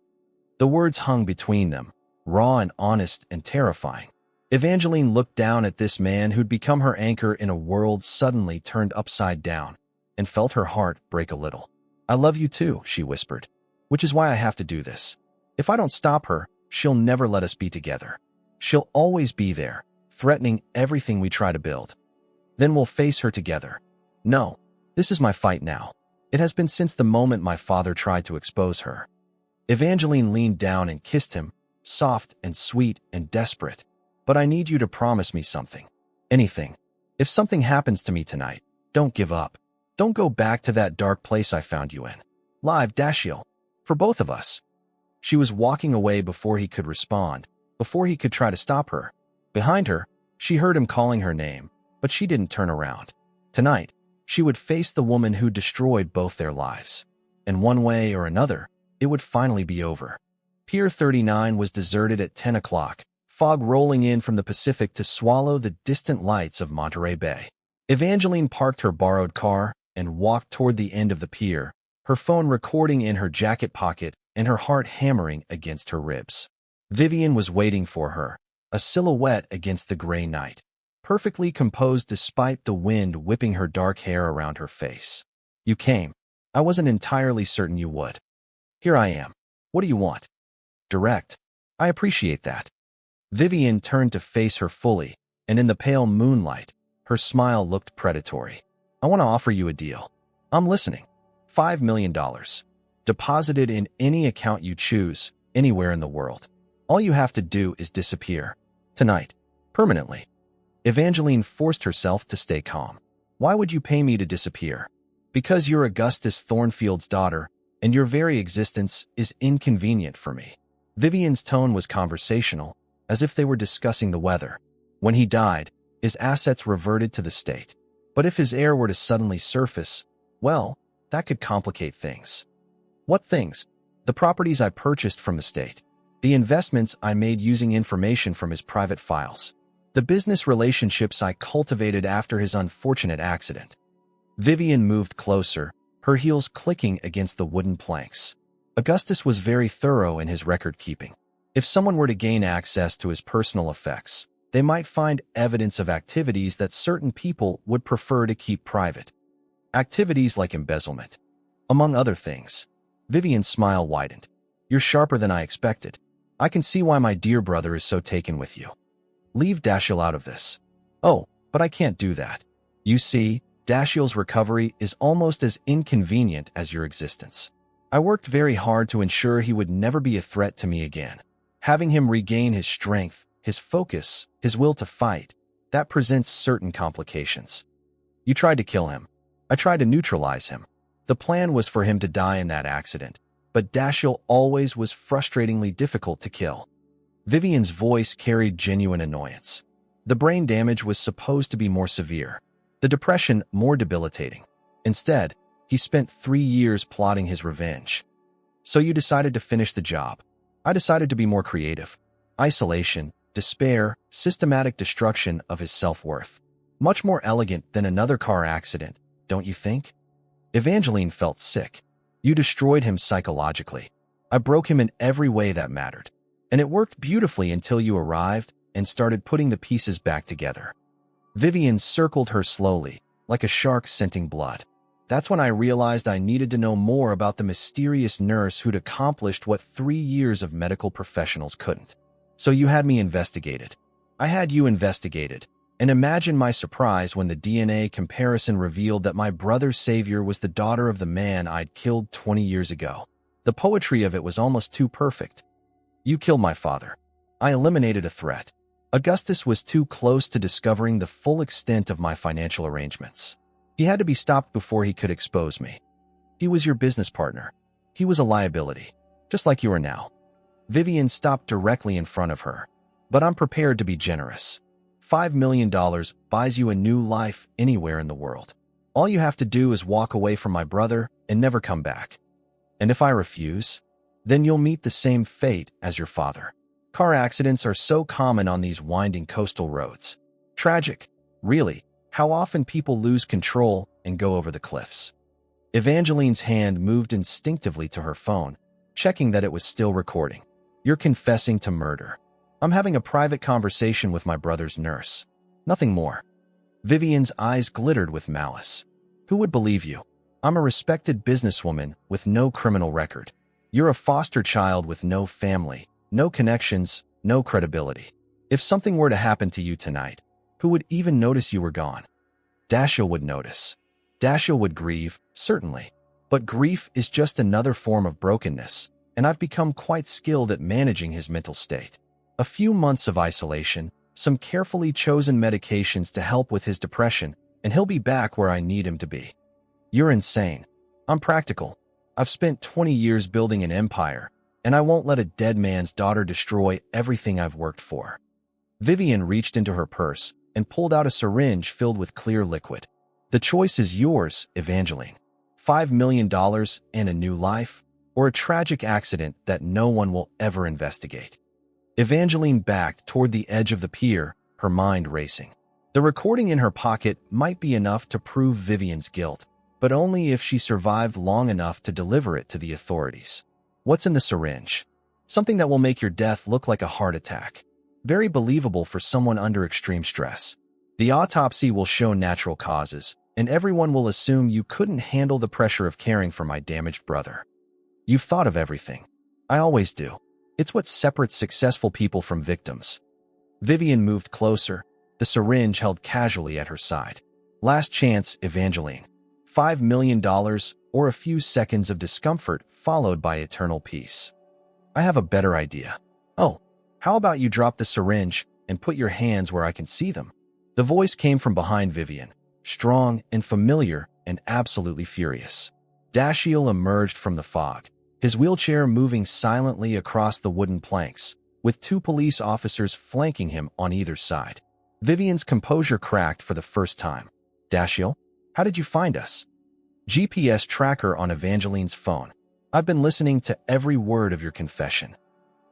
The words hung between them, raw and honest and terrifying. Evangeline looked down at this man who'd become her anchor in a world suddenly turned upside down, and felt her heart break a little. I love you too, she whispered, which is why I have to do this. If I don't stop her, she'll never let us be together. She'll always be there, threatening everything we try to build. Then we'll face her together. No, This is my fight now. It has been since the moment my father tried to expose her. Evangeline leaned down and kissed him, soft and sweet and desperate. But I need you to promise me something. Anything. If something happens to me tonight, don't give up. Don't go back to that dark place I found you in. Live, Dashiell. For both of us. She was walking away before he could respond, before he could try to stop her. Behind her, she heard him calling her name, but she didn't turn around. Tonight, she would face the woman who destroyed both their lives. In one way or another, it would finally be over. Pier 39 was deserted at 10 o'clock, fog rolling in from the Pacific to swallow the distant lights of Monterey Bay. Evangeline parked her borrowed car and walked toward the end of the pier, her phone recording in her jacket pocket and her heart hammering against her ribs. Vivian was waiting for her, a silhouette against the gray night, perfectly composed despite the wind whipping her dark hair around her face. You came. I wasn't entirely certain you would. Here I am. What do you want? Direct. I appreciate that. Vivian turned to face her fully, and in the pale moonlight, her smile looked predatory. I want to offer you a deal. I'm listening. $5 million. Deposited in any account you choose, anywhere in the world. All you have to do is disappear. Tonight. Permanently. Evangeline forced herself to stay calm. Why would you pay me to disappear? Because you're Augustus Thornfield's daughter, and your very existence is inconvenient for me. Vivian's tone was conversational, as if they were discussing the weather. When he died, his assets reverted to the state. But if his heir were to suddenly surface, well, that could complicate things. What things? The properties I purchased from the state. The investments I made using information from his private files. The business relationships I cultivated after his unfortunate accident. Vivian moved closer, her heels clicking against the wooden planks. Augustus was very thorough in his record-keeping. If someone were to gain access to his personal effects, they might find evidence of activities that certain people would prefer to keep private. Activities like embezzlement. Among other things. Vivian's smile widened. You're sharper than I expected. I can see why my dear brother is so taken with you. Leave Dashiell out of this. Oh, but I can't do that. You see, Dashiell's recovery is almost as inconvenient as your existence. I worked very hard to ensure he would never be a threat to me again. Having him regain his strength, his focus, his will to fight, that presents certain complications. You tried to kill him. I tried to neutralize him. The plan was for him to die in that accident, but Dashiell always was frustratingly difficult to kill. Vivian's voice carried genuine annoyance. The brain damage was supposed to be more severe, the depression more debilitating. Instead, he spent 3 years plotting his revenge. So you decided to finish the job. I decided to be more creative. Isolation, despair, systematic destruction of his self-worth. Much more elegant than another car accident, don't you think? Evangeline felt sick. You destroyed him psychologically. I broke him in every way that mattered. And it worked beautifully until you arrived and started putting the pieces back together. Vivian circled her slowly, like a shark scenting blood. That's when I realized I needed to know more about the mysterious nurse who'd accomplished what 3 years of medical professionals couldn't. So you had me investigated. I had you investigated. And imagine my surprise when the DNA comparison revealed that my brother's savior was the daughter of the man I'd killed 20 years ago. The poetry of it was almost too perfect. You killed my father. I eliminated a threat. Augustus was too close to discovering the full extent of my financial arrangements. He had to be stopped before he could expose me. He was your business partner. He was a liability, just like you are now. Vivian stopped directly in front of her. But I'm prepared to be generous. $5 million buys you a new life anywhere in the world. All you have to do is walk away from my brother and never come back. And if I refuse, then you'll meet the same fate as your father. Car accidents are so common on these winding coastal roads. Tragic, really, how often people lose control and go over the cliffs. Evangeline's hand moved instinctively to her phone, checking that it was still recording. You're confessing to murder. I'm having a private conversation with my brother's nurse. Nothing more. Vivian's eyes glittered with malice. Who would believe you? I'm a respected businesswoman with no criminal record. You're a foster child with no family, no connections, no credibility. If something were to happen to you tonight, who would even notice you were gone? Dashiell would notice. Dashiell would grieve, certainly. But grief is just another form of brokenness, and I've become quite skilled at managing his mental state. A few months of isolation, some carefully chosen medications to help with his depression, and he'll be back where I need him to be. You're insane. I'm practical. I've spent 20 years building an empire, and I won't let a dead man's daughter destroy everything I've worked for. Vivian reached into her purse and pulled out a syringe filled with clear liquid. The choice is yours, Evangeline. $5 million and a new life, or a tragic accident that no one will ever investigate. Evangeline backed toward the edge of the pier, her mind racing. The recording in her pocket might be enough to prove Vivian's guilt, but only if she survived long enough to deliver it to the authorities. What's in the syringe? Something that will make your death look like a heart attack. Very believable for someone under extreme stress. The autopsy will show natural causes, and everyone will assume you couldn't handle the pressure of caring for my damaged brother. You've thought of everything. I always do. It's what separates successful people from victims. Vivian moved closer, the syringe held casually at her side. Last chance, Evangeline. $5 million, or a few seconds of discomfort followed by eternal peace. I have a better idea. Oh, how about you drop the syringe and put your hands where I can see them? The voice came from behind Vivian, strong and familiar and absolutely furious. Dashiell emerged from the fog, his wheelchair moving silently across the wooden planks, with 2 police officers flanking him on either side. Vivian's composure cracked for the first time. Dashiell, how did you find us? GPS tracker on Evangeline's phone. I've been listening to every word of your confession.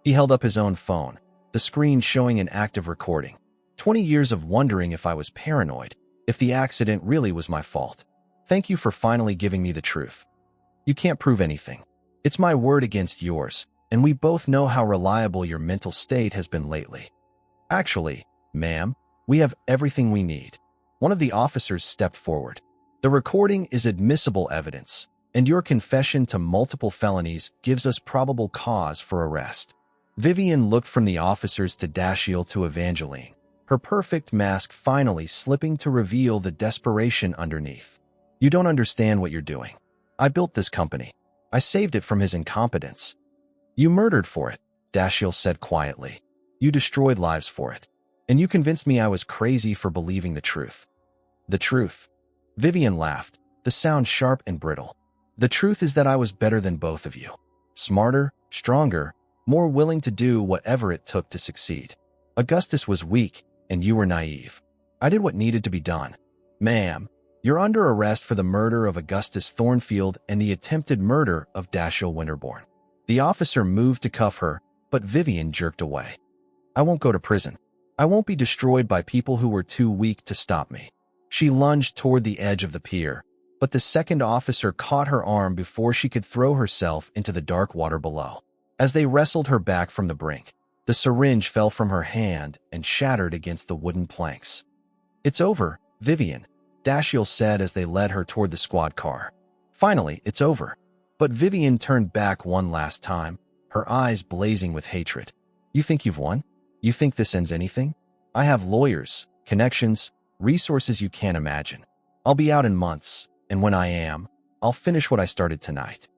He held up his own phone, the screen showing an active recording. 20 years of wondering if I was paranoid, if the accident really was my fault. Thank you for finally giving me the truth. You can't prove anything. It's my word against yours, and we both know how reliable your mental state has been lately. Actually, ma'am, we have everything we need. One of the officers stepped forward. The recording is admissible evidence, and your confession to multiple felonies gives us probable cause for arrest. Vivian looked from the officers to Dashiell to Evangeline, her perfect mask finally slipping to reveal the desperation underneath. You don't understand what you're doing. I built this company. I saved it from his incompetence. You murdered for it, Dashiell said quietly. You destroyed lives for it. And you convinced me I was crazy for believing the truth. The truth. Vivian laughed, the sound sharp and brittle. The truth is that I was better than both of you. Smarter, stronger, more willing to do whatever it took to succeed. Augustus was weak, and you were naive. I did what needed to be done. Ma'am, you're under arrest for the murder of Augustus Thornfield and the attempted murder of Dashiell Winterbourne. The officer moved to cuff her, but Vivian jerked away. I won't go to prison. I won't be destroyed by people who were too weak to stop me. She lunged toward the edge of the pier, but the second officer caught her arm before she could throw herself into the dark water below. As they wrestled her back from the brink, the syringe fell from her hand and shattered against the wooden planks. It's over, Vivian, Dashiell said as they led her toward the squad car. Finally, it's over. But Vivian turned back one last time, her eyes blazing with hatred. You think you've won? You think this ends anything? I have lawyers, connections, resources you can't imagine. I'll be out in months, and when I am, I'll finish what I started tonight.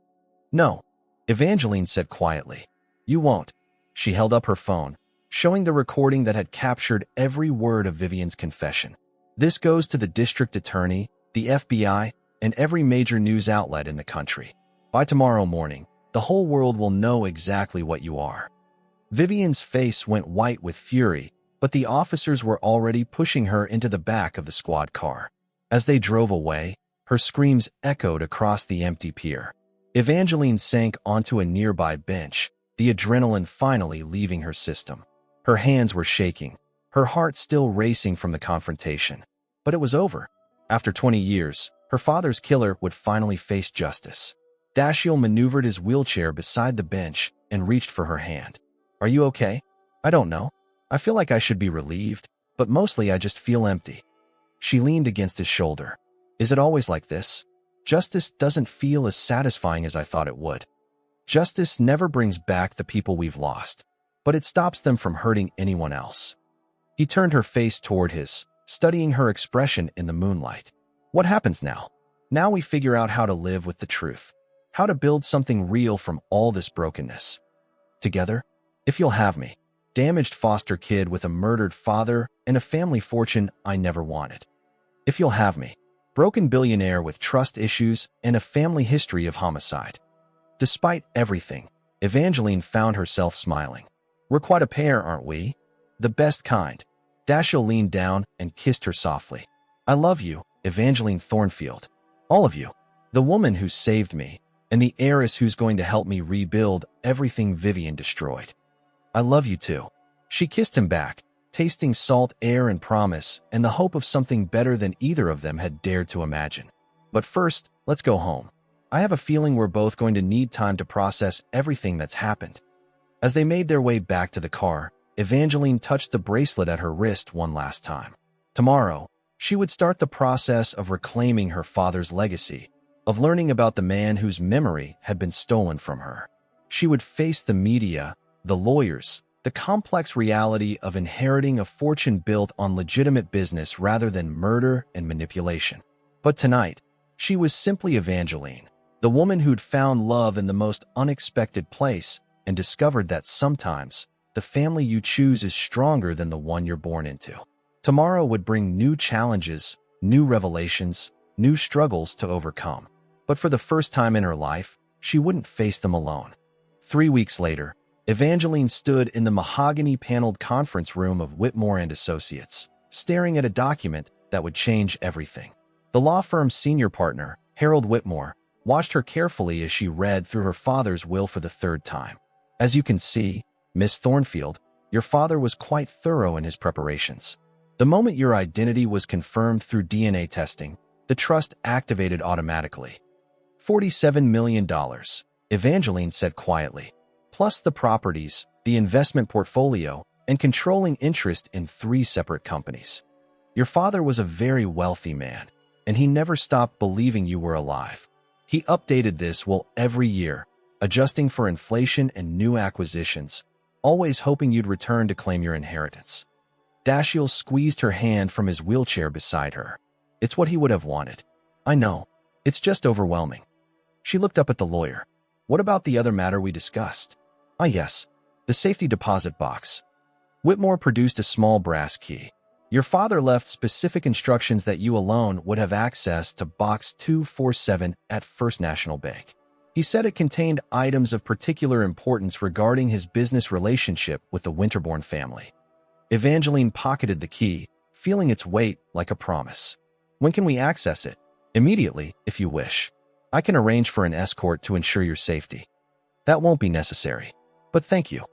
No, Evangeline said quietly. You won't. She held up her phone, showing the recording that had captured every word of Vivian's confession. This goes to the district attorney, the FBI, and every major news outlet in the country. By tomorrow morning, the whole world will know exactly what you are. Vivian's face went white with fury, but the officers were already pushing her into the back of the squad car. As they drove away, her screams echoed across the empty pier. Evangeline sank onto a nearby bench, the adrenaline finally leaving her system. Her hands were shaking, her heart still racing from the confrontation. But it was over. After 20 years, her father's killer would finally face justice. Dashiell maneuvered his wheelchair beside the bench and reached for her hand. Are you okay? I don't know. I feel like I should be relieved, but mostly I just feel empty. She leaned against his shoulder. Is it always like this? Justice doesn't feel as satisfying as I thought it would. Justice never brings back the people we've lost, but it stops them from hurting anyone else. He turned her face toward his, studying her expression in the moonlight. What happens now? Now we figure out how to live with the truth, how to build something real from all this brokenness. Together, if you'll have me. Damaged foster kid with a murdered father and a family fortune I never wanted. If you'll have me. Broken billionaire with trust issues and a family history of homicide. Despite everything, Evangeline found herself smiling. We're quite a pair, aren't we? The best kind. Dashiell leaned down and kissed her softly. I love you, Evangeline Thornfield. All of you. The woman who saved me, and the heiress who's going to help me rebuild everything Vivian destroyed. I love you too. She kissed him back, tasting salt air and promise and the hope of something better than either of them had dared to imagine. But first, let's go home. I have a feeling we're both going to need time to process everything that's happened. As they made their way back to the car, Evangeline touched the bracelet at her wrist one last time. Tomorrow, she would start the process of reclaiming her father's legacy, of learning about the man whose memory had been stolen from her. She would face the media, the lawyers, the complex reality of inheriting a fortune built on legitimate business rather than murder and manipulation. But tonight, she was simply Evangeline, the woman who'd found love in the most unexpected place and discovered that sometimes the family you choose is stronger than the one you're born into. Tomorrow would bring new challenges, new revelations, new struggles to overcome. But for the first time in her life, she wouldn't face them alone. 3 weeks later, Evangeline stood in the mahogany-paneled conference room of Whitmore and Associates, staring at a document that would change everything. The law firm's senior partner, Harold Whitmore, watched her carefully as she read through her father's will for the third time. As you can see, Miss Thornfield, your father was quite thorough in his preparations. The moment your identity was confirmed through DNA testing, the trust activated automatically. $47 million, Evangeline said quietly, plus the properties, the investment portfolio, and controlling interest in 3 separate companies. Your father was a very wealthy man, and he never stopped believing you were alive. He updated this will every year, adjusting for inflation and new acquisitions, always hoping you'd return to claim your inheritance. Dashiell squeezed her hand from his wheelchair beside her. It's what he would have wanted. I know. It's just overwhelming. She looked up at the lawyer. What about the other matter we discussed? Ah, yes. The safety deposit box. Whitmore produced a small brass key. Your father left specific instructions that you alone would have access to Box 247 at First National Bank. He said it contained items of particular importance regarding his business relationship with the Winterbourne family. Evangeline pocketed the key, feeling its weight like a promise. When can we access it? Immediately, if you wish. I can arrange for an escort to ensure your safety. That won't be necessary. But thank you.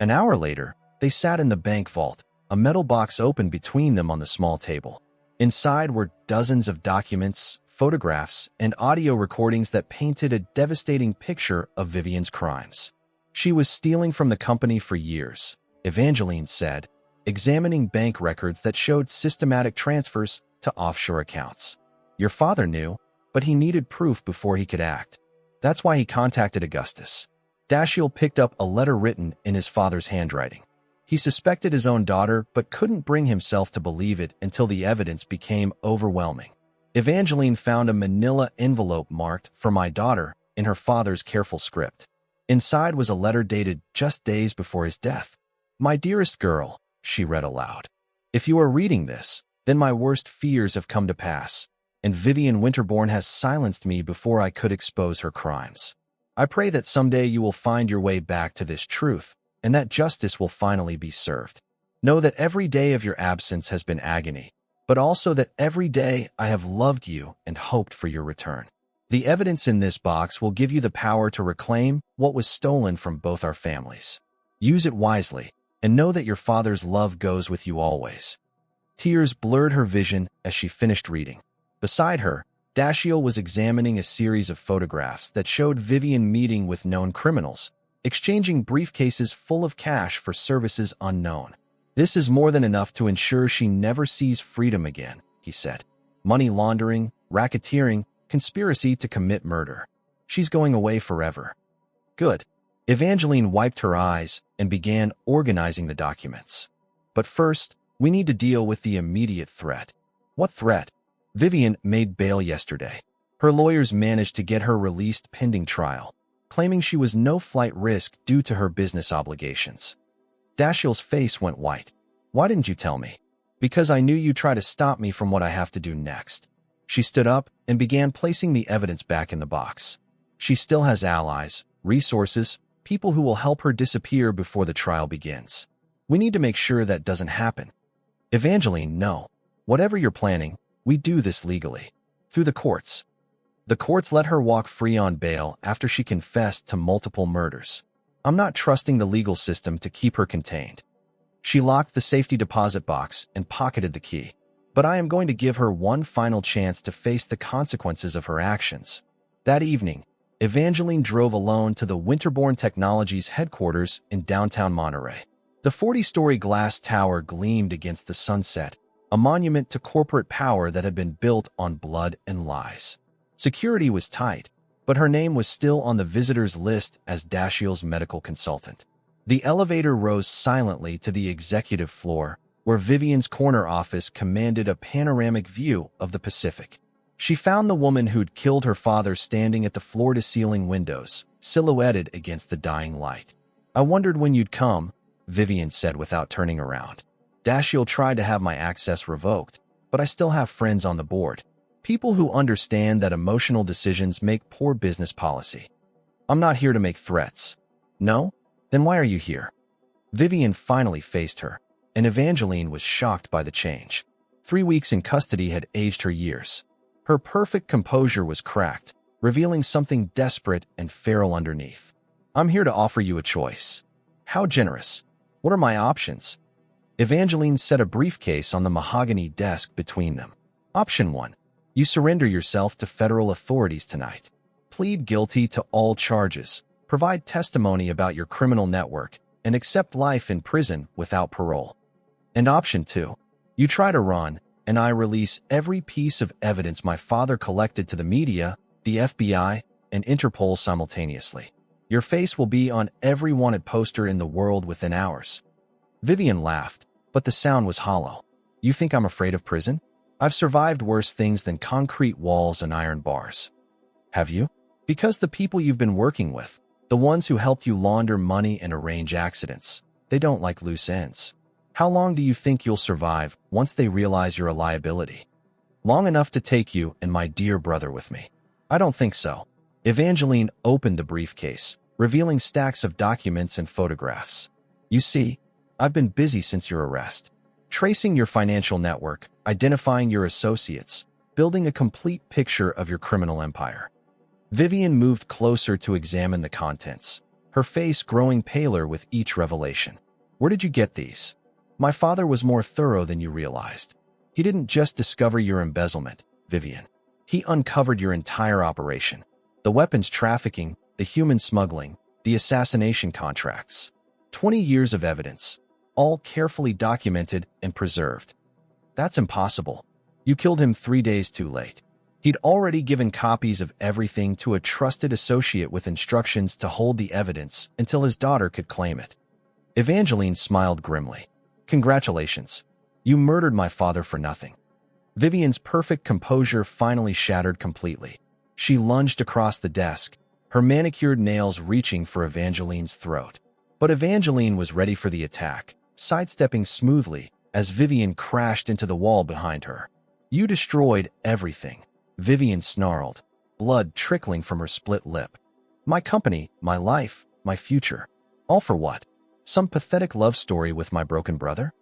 An hour later, they sat in the bank vault, a metal box open between them on the small table. Inside were dozens of documents, photographs, and audio recordings that painted a devastating picture of Vivian's crimes. She was stealing from the company for years, Evangeline said, examining bank records that showed systematic transfers to offshore accounts. Your father knew, but he needed proof before he could act. That's why he contacted Augustus. Dashiell picked up a letter written in his father's handwriting. He suspected his own daughter, but couldn't bring himself to believe it until the evidence became overwhelming. Evangeline found a manila envelope marked "For my daughter" in her father's careful script. Inside was a letter dated just days before his death. My dearest girl, she read aloud. If you are reading this, then my worst fears have come to pass, and Vivian Winterbourne has silenced me before I could expose her crimes. I pray that someday you will find your way back to this truth, and that justice will finally be served. Know that every day of your absence has been agony, but also that every day I have loved you and hoped for your return. The evidence in this box will give you the power to reclaim what was stolen from both our families. Use it wisely, and know that your father's love goes with you always. Tears blurred her vision as she finished reading. Beside her, Dashiell was examining a series of photographs that showed Vivian meeting with known criminals, exchanging briefcases full of cash for services unknown. This is more than enough to ensure she never sees freedom again, he said. Money laundering, racketeering, conspiracy to commit murder. She's going away forever. Good. Evangeline wiped her eyes and began organizing the documents. But first, we need to deal with the immediate threat. What threat? Vivian made bail yesterday. Her lawyers managed to get her released pending trial, claiming she was no flight risk due to her business obligations. Dashiell's face went white. Why didn't you tell me? Because I knew you'd try to stop me from what I have to do next. She stood up and began placing the evidence back in the box. She still has allies, resources, people who will help her disappear before the trial begins. We need to make sure that doesn't happen. Evangeline, no. Whatever you're planning, we do this legally. Through the courts. The courts let her walk free on bail after she confessed to multiple murders. I'm not trusting the legal system to keep her contained. She locked the safety deposit box and pocketed the key. But I am going to give her one final chance to face the consequences of her actions. That evening, Evangeline drove alone to the Winterborn Technologies headquarters in downtown Monterey. The 40-story glass tower gleamed against the sunset, a monument to corporate power that had been built on blood and lies. Security was tight, but her name was still on the visitors list as Dashiell's medical consultant. The elevator rose silently to the executive floor, where Vivian's corner office commanded a panoramic view of the Pacific. She found the woman who'd killed her father standing at the floor-to-ceiling windows, silhouetted against the dying light. I wondered when you'd come, Vivian said without turning around. Dashiell tried to have my access revoked, but I still have friends on the board. People who understand that emotional decisions make poor business policy. I'm not here to make threats. No? Then why are you here? Vivian finally faced her, and Evangeline was shocked by the change. 3 weeks in custody had aged her years. Her perfect composure was cracked, revealing something desperate and feral underneath. I'm here to offer you a choice. How generous? What are my options? Evangeline set a briefcase on the mahogany desk between them. Option 1. You surrender yourself to federal authorities tonight. Plead guilty to all charges, provide testimony about your criminal network, and accept life in prison without parole. And option 2. You try to run, and I release every piece of evidence my father collected to the media, the FBI, and Interpol simultaneously. Your face will be on every wanted poster in the world within hours. Vivian laughed, but the sound was hollow. You think I'm afraid of prison? I've survived worse things than concrete walls and iron bars. Have you? Because the people you've been working with, the ones who helped you launder money and arrange accidents, they don't like loose ends. How long do you think you'll survive once they realize you're a liability? Long enough to take you and my dear brother with me. I don't think so. Evangeline opened the briefcase, revealing stacks of documents and photographs. You see, I've been busy since your arrest. Tracing your financial network, identifying your associates, building a complete picture of your criminal empire. Vivian moved closer to examine the contents, her face growing paler with each revelation. Where did you get these? My father was more thorough than you realized. He didn't just discover your embezzlement, Vivian. He uncovered your entire operation. The weapons trafficking, the human smuggling, the assassination contracts. 20 years of evidence, all carefully documented and preserved. That's impossible. You killed him 3 days too late. He'd already given copies of everything to a trusted associate with instructions to hold the evidence until his daughter could claim it. Evangeline smiled grimly. Congratulations. You murdered my father for nothing. Vivian's perfect composure finally shattered completely. She lunged across the desk, her manicured nails reaching for Evangeline's throat. But Evangeline was ready for the attack, sidestepping smoothly as Vivian crashed into the wall behind her. You destroyed everything, Vivian snarled, blood trickling from her split lip. My company, my life, my future. All for what? Some pathetic love story with my broken brother?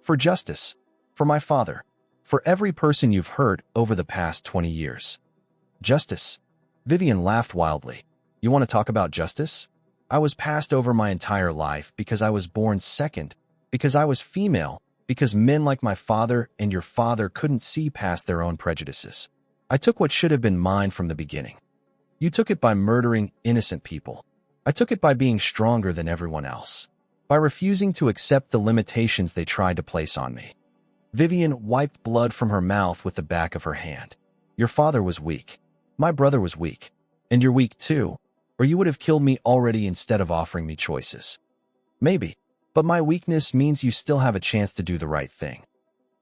For justice. For my father. For every person you've hurt over the past 20 years. Justice. Vivian laughed wildly. You want to talk about justice? I was passed over my entire life because I was born second, because I was female, because men like my father and your father couldn't see past their own prejudices. I took what should have been mine from the beginning. You took it by murdering innocent people. I took it by being stronger than everyone else, by refusing to accept the limitations they tried to place on me. Vivian wiped blood from her mouth with the back of her hand. Your father was weak. My brother was weak. And you're weak too, or you would have killed me already instead of offering me choices. Maybe, but my weakness means you still have a chance to do the right thing.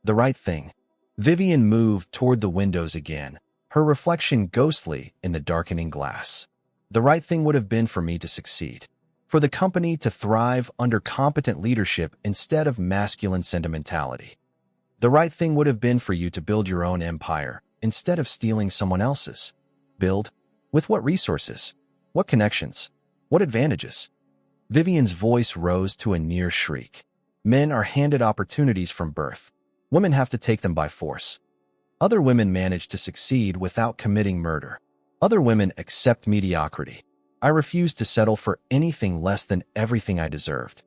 The right thing. Vivian moved toward the windows again, her reflection ghostly in the darkening glass. The right thing would have been for me to succeed, for the company to thrive under competent leadership instead of masculine sentimentality. The right thing would have been for you to build your own empire instead of stealing someone else's. Build? With what resources? What connections? What advantages? Vivian's voice rose to a near shriek. Men are handed opportunities from birth. Women have to take them by force. Other women manage to succeed without committing murder. Other women accept mediocrity. I refused to settle for anything less than everything I deserved.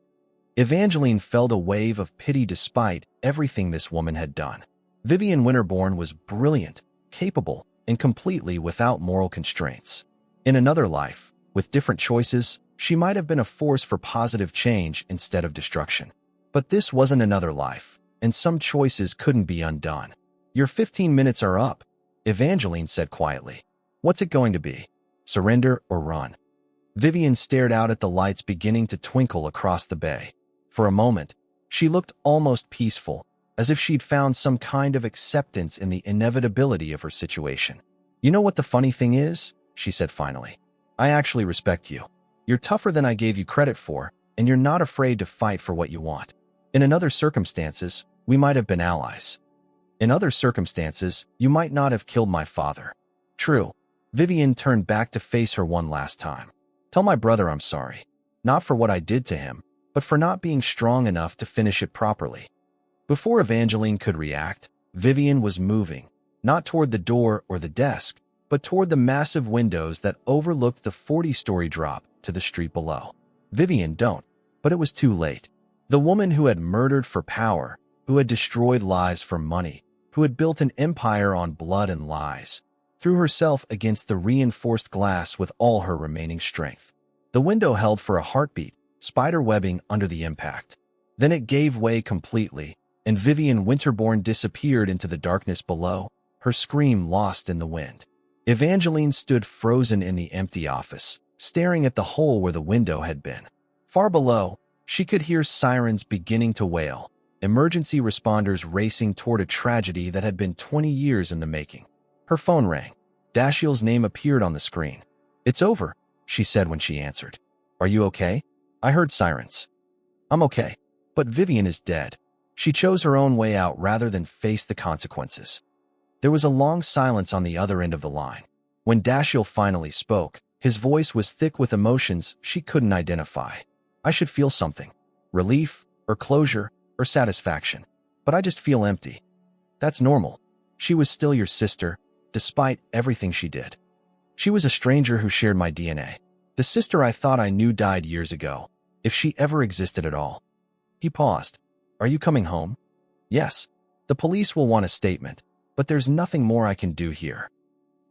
Evangeline felt a wave of pity despite everything this woman had done. Vivian Winterbourne was brilliant, capable, and completely without moral constraints. In another life, with different choices, she might have been a force for positive change instead of destruction. But this wasn't another life, and some choices couldn't be undone. Your 15 minutes are up, Evangeline said quietly. What's it going to be? Surrender or run? Vivian stared out at the lights beginning to twinkle across the bay. For a moment, she looked almost peaceful, as if she'd found some kind of acceptance in the inevitability of her situation. You know what the funny thing is? She said finally. I actually respect you. You're tougher than I gave you credit for, and you're not afraid to fight for what you want. In other circumstances, we might have been allies. In other circumstances, you might not have killed my father. True. Vivian turned back to face her one last time. Tell my brother I'm sorry. Not for what I did to him, but for not being strong enough to finish it properly. Before Evangeline could react, Vivian was moving, not toward the door or the desk, but toward the massive windows that overlooked the 40-story drop to the street below. Vivian, don't. But it was too late. The woman who had murdered for power, who had destroyed lives for money, who had built an empire on blood and lies, threw herself against the reinforced glass with all her remaining strength. The window held for a heartbeat, spider webbing under the impact. Then it gave way completely, and Vivian Winterbourne disappeared into the darkness below, her scream lost in the wind. Evangeline stood frozen in the empty office, staring at the hole where the window had been. Far below, she could hear sirens beginning to wail, emergency responders racing toward a tragedy that had been 20 years in the making. Her phone rang. Dashiell's name appeared on the screen. It's over, she said when she answered. Are you okay? I heard sirens. I'm okay. But Vivian is dead. She chose her own way out rather than face the consequences. There was a long silence on the other end of the line. When Dashiell finally spoke, his voice was thick with emotions she couldn't identify. I should feel something. Relief, or closure, or satisfaction. But I just feel empty. That's normal. She was still your sister, despite everything she did. She was a stranger who shared my DNA. The sister I thought I knew died years ago, if she ever existed at all. He paused. Are you coming home? Yes. The police will want a statement, but there's nothing more I can do here.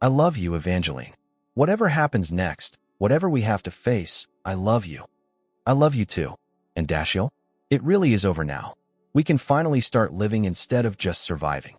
I love you, Evangeline. Whatever happens next, whatever we have to face, I love you. I love you too. And Dashiell? It really is over now. We can finally start living instead of just surviving.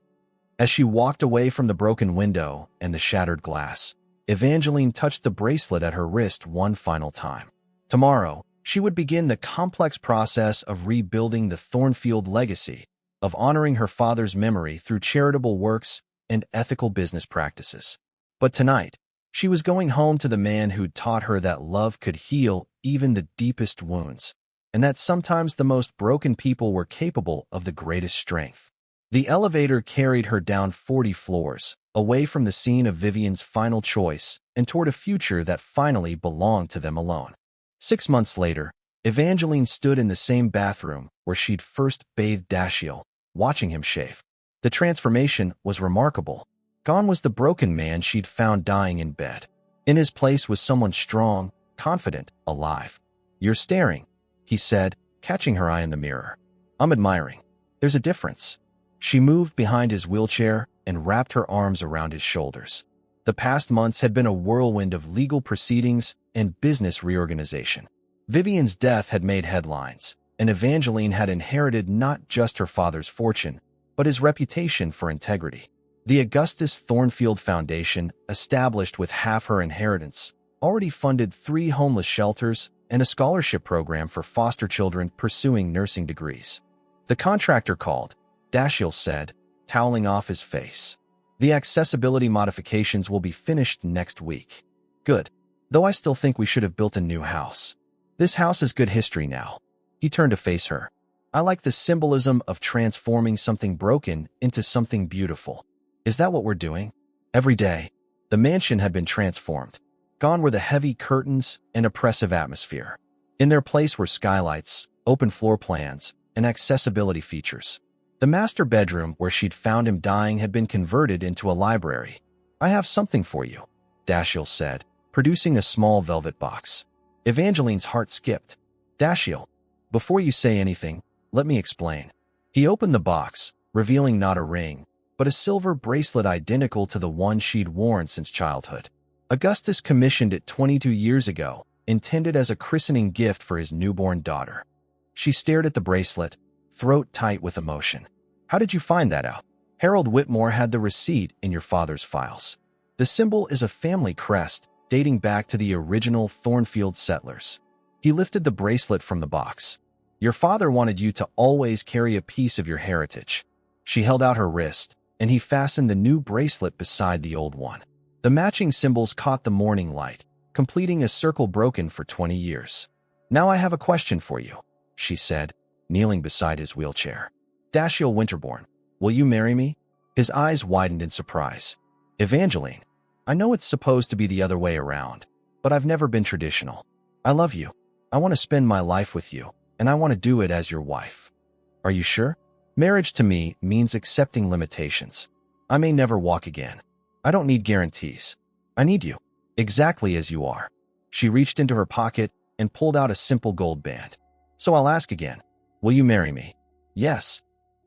As she walked away from the broken window and the shattered glass, Evangeline touched the bracelet at her wrist one final time. Tomorrow, she would begin the complex process of rebuilding the Thornfield legacy, of honoring her father's memory through charitable works and ethical business practices. But tonight, she was going home to the man who'd taught her that love could heal even the deepest wounds, and that sometimes the most broken people were capable of the greatest strength. The elevator carried her down 40 floors, away from the scene of Vivian's final choice and toward a future that finally belonged to them alone. 6 months later, Evangeline stood in the same bathroom where she'd first bathed Dashiell, watching him shave. The transformation was remarkable. Gone was the broken man she'd found dying in bed. In his place was someone strong, confident, alive. You're staring, he said, catching her eye in the mirror. I'm admiring. There's a difference. She moved behind his wheelchair and wrapped her arms around his shoulders. The past months had been a whirlwind of legal proceedings and business reorganization. Vivian's death had made headlines, and Evangeline had inherited not just her father's fortune, but his reputation for integrity. The Augustus Thornfield Foundation, established with half her inheritance, already funded 3 homeless shelters and a scholarship program for foster children pursuing nursing degrees. The contractor called, Dashiell said, toweling off his face. The accessibility modifications will be finished next week. Good. Though I still think we should have built a new house. This house has good history now. He turned to face her. I like the symbolism of transforming something broken into something beautiful. Is that what we're doing? Every day, the mansion had been transformed. Gone were the heavy curtains and oppressive atmosphere. In their place were skylights, open floor plans, and accessibility features. The master bedroom where she'd found him dying had been converted into a library. I have something for you, Dashiell said, producing a small velvet box. Evangeline's heart skipped. Dashiell, before you say anything, let me explain. He opened the box, revealing not a ring, but a silver bracelet identical to the one she'd worn since childhood. Augustus commissioned it 22 years ago, intended as a christening gift for his newborn daughter. She stared at the bracelet, throat tight with emotion. How did you find that out? Harold Whitmore had the receipt in your father's files. The symbol is a family crest dating back to the original Thornfield settlers. He lifted the bracelet from the box. Your father wanted you to always carry a piece of your heritage. She held out her wrist, and he fastened the new bracelet beside the old one. The matching symbols caught the morning light, completing a circle broken for 20 years. Now I have a question for you, she said, kneeling beside his wheelchair. Dashiell Winterbourne, will you marry me? His eyes widened in surprise. Evangeline, I know it's supposed to be the other way around, but I've never been traditional. I love you. I want to spend my life with you, and I want to do it as your wife. Are you sure? Marriage to me means accepting limitations. I may never walk again. I don't need guarantees. I need you, exactly as you are. She reached into her pocket and pulled out a simple gold band. So I'll ask again, will you marry me? Yes.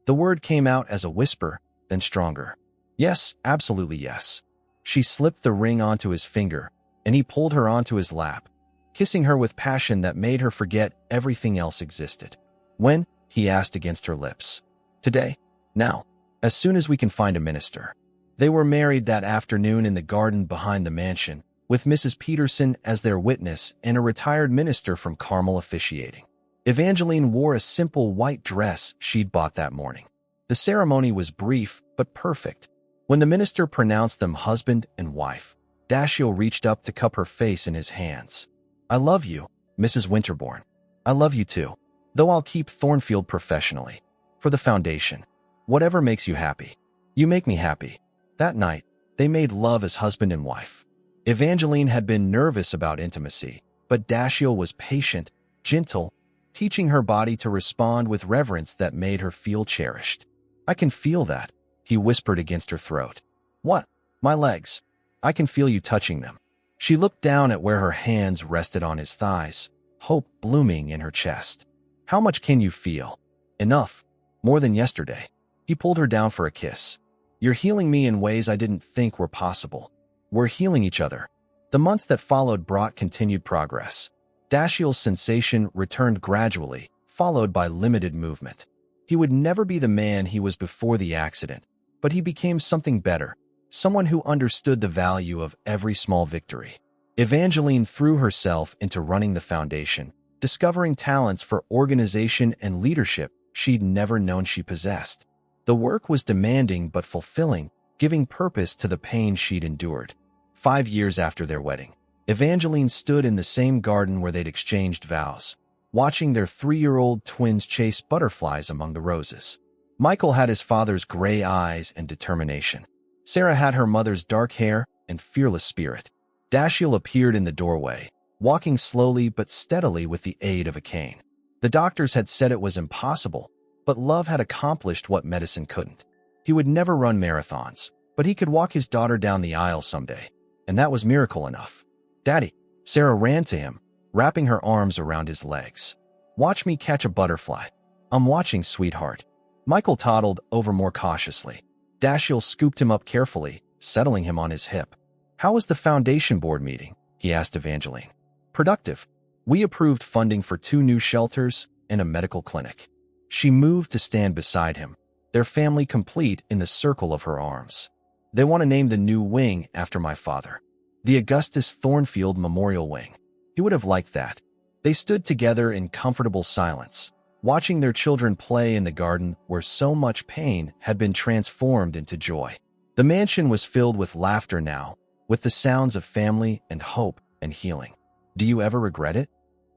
The word came out as a whisper, then stronger. Yes, absolutely yes. She slipped the ring onto his finger, and he pulled her onto his lap, kissing her with passion that made her forget everything else existed. When? He asked against her lips. Today. Now. As soon as we can find a minister. They were married that afternoon in the garden behind the mansion, with Mrs. Peterson as their witness and a retired minister from Carmel officiating. Evangeline wore a simple white dress she'd bought that morning. The ceremony was brief but perfect. When the minister pronounced them husband and wife, Dashiell reached up to cup her face in his hands. I love you, Mrs. Winterbourne. I love you too, though I'll keep Thornfield professionally. For the foundation. Whatever makes you happy. You make me happy. That night, they made love as husband and wife. Evangeline had been nervous about intimacy, but Dashiell was patient, gentle, teaching her body to respond with reverence that made her feel cherished. I can feel that, he whispered against her throat. What? My legs. I can feel you touching them. She looked down at where her hands rested on his thighs, hope blooming in her chest. How much can you feel? Enough. More than yesterday. He pulled her down for a kiss. You're healing me in ways I didn't think were possible. We're healing each other. The months that followed brought continued progress. Dashiell's sensation returned gradually, followed by limited movement. He would never be the man he was before the accident, but he became something better, someone who understood the value of every small victory. Evangeline threw herself into running the foundation, discovering talents for organization and leadership she'd never known she possessed. The work was demanding but fulfilling, giving purpose to the pain she'd endured. 5 years after their wedding, Evangeline stood in the same garden where they'd exchanged vows, watching their 3-year-old twins chase butterflies among the roses. Michael had his father's gray eyes and determination. Sarah had her mother's dark hair and fearless spirit. Dashiell appeared in the doorway, walking slowly but steadily with the aid of a cane. The doctors had said it was impossible, but love had accomplished what medicine couldn't. He would never run marathons, but he could walk his daughter down the aisle someday, and that was miracle enough. Daddy, Sarah ran to him, wrapping her arms around his legs. Watch me catch a butterfly. I'm watching, sweetheart. Michael toddled over more cautiously. Dashiell scooped him up carefully, settling him on his hip. How was the foundation board meeting? He asked Evangeline. Productive. We approved funding for 2 new shelters and a medical clinic. She moved to stand beside him, their family complete in the circle of her arms. They want to name the new wing after my father. The Augustus Thornfield Memorial Wing. He would have liked that. They stood together in comfortable silence, watching their children play in the garden where so much pain had been transformed into joy. The mansion was filled with laughter now, with the sounds of family and hope and healing. Do you ever regret it?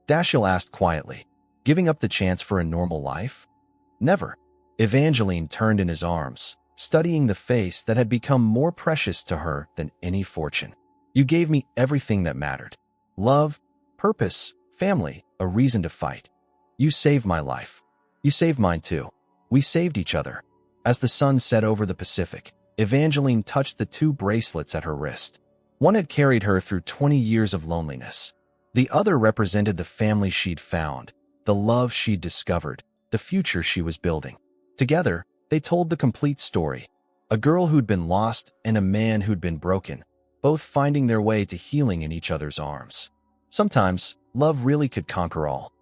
Dashiell asked quietly. Giving up the chance for a normal life? Never. Evangeline turned in his arms, studying the face that had become more precious to her than any fortune. You gave me everything that mattered. Love, purpose, family, a reason to fight. You saved my life. You saved mine too. We saved each other. As the sun set over the Pacific, Evangeline touched the two bracelets at her wrist. One had carried her through 20 years of loneliness. The other represented the family she'd found, the love she'd discovered, the future she was building. Together, they told the complete story. A girl who'd been lost and a man who'd been broken, both finding their way to healing in each other's arms. Sometimes, love really could conquer all.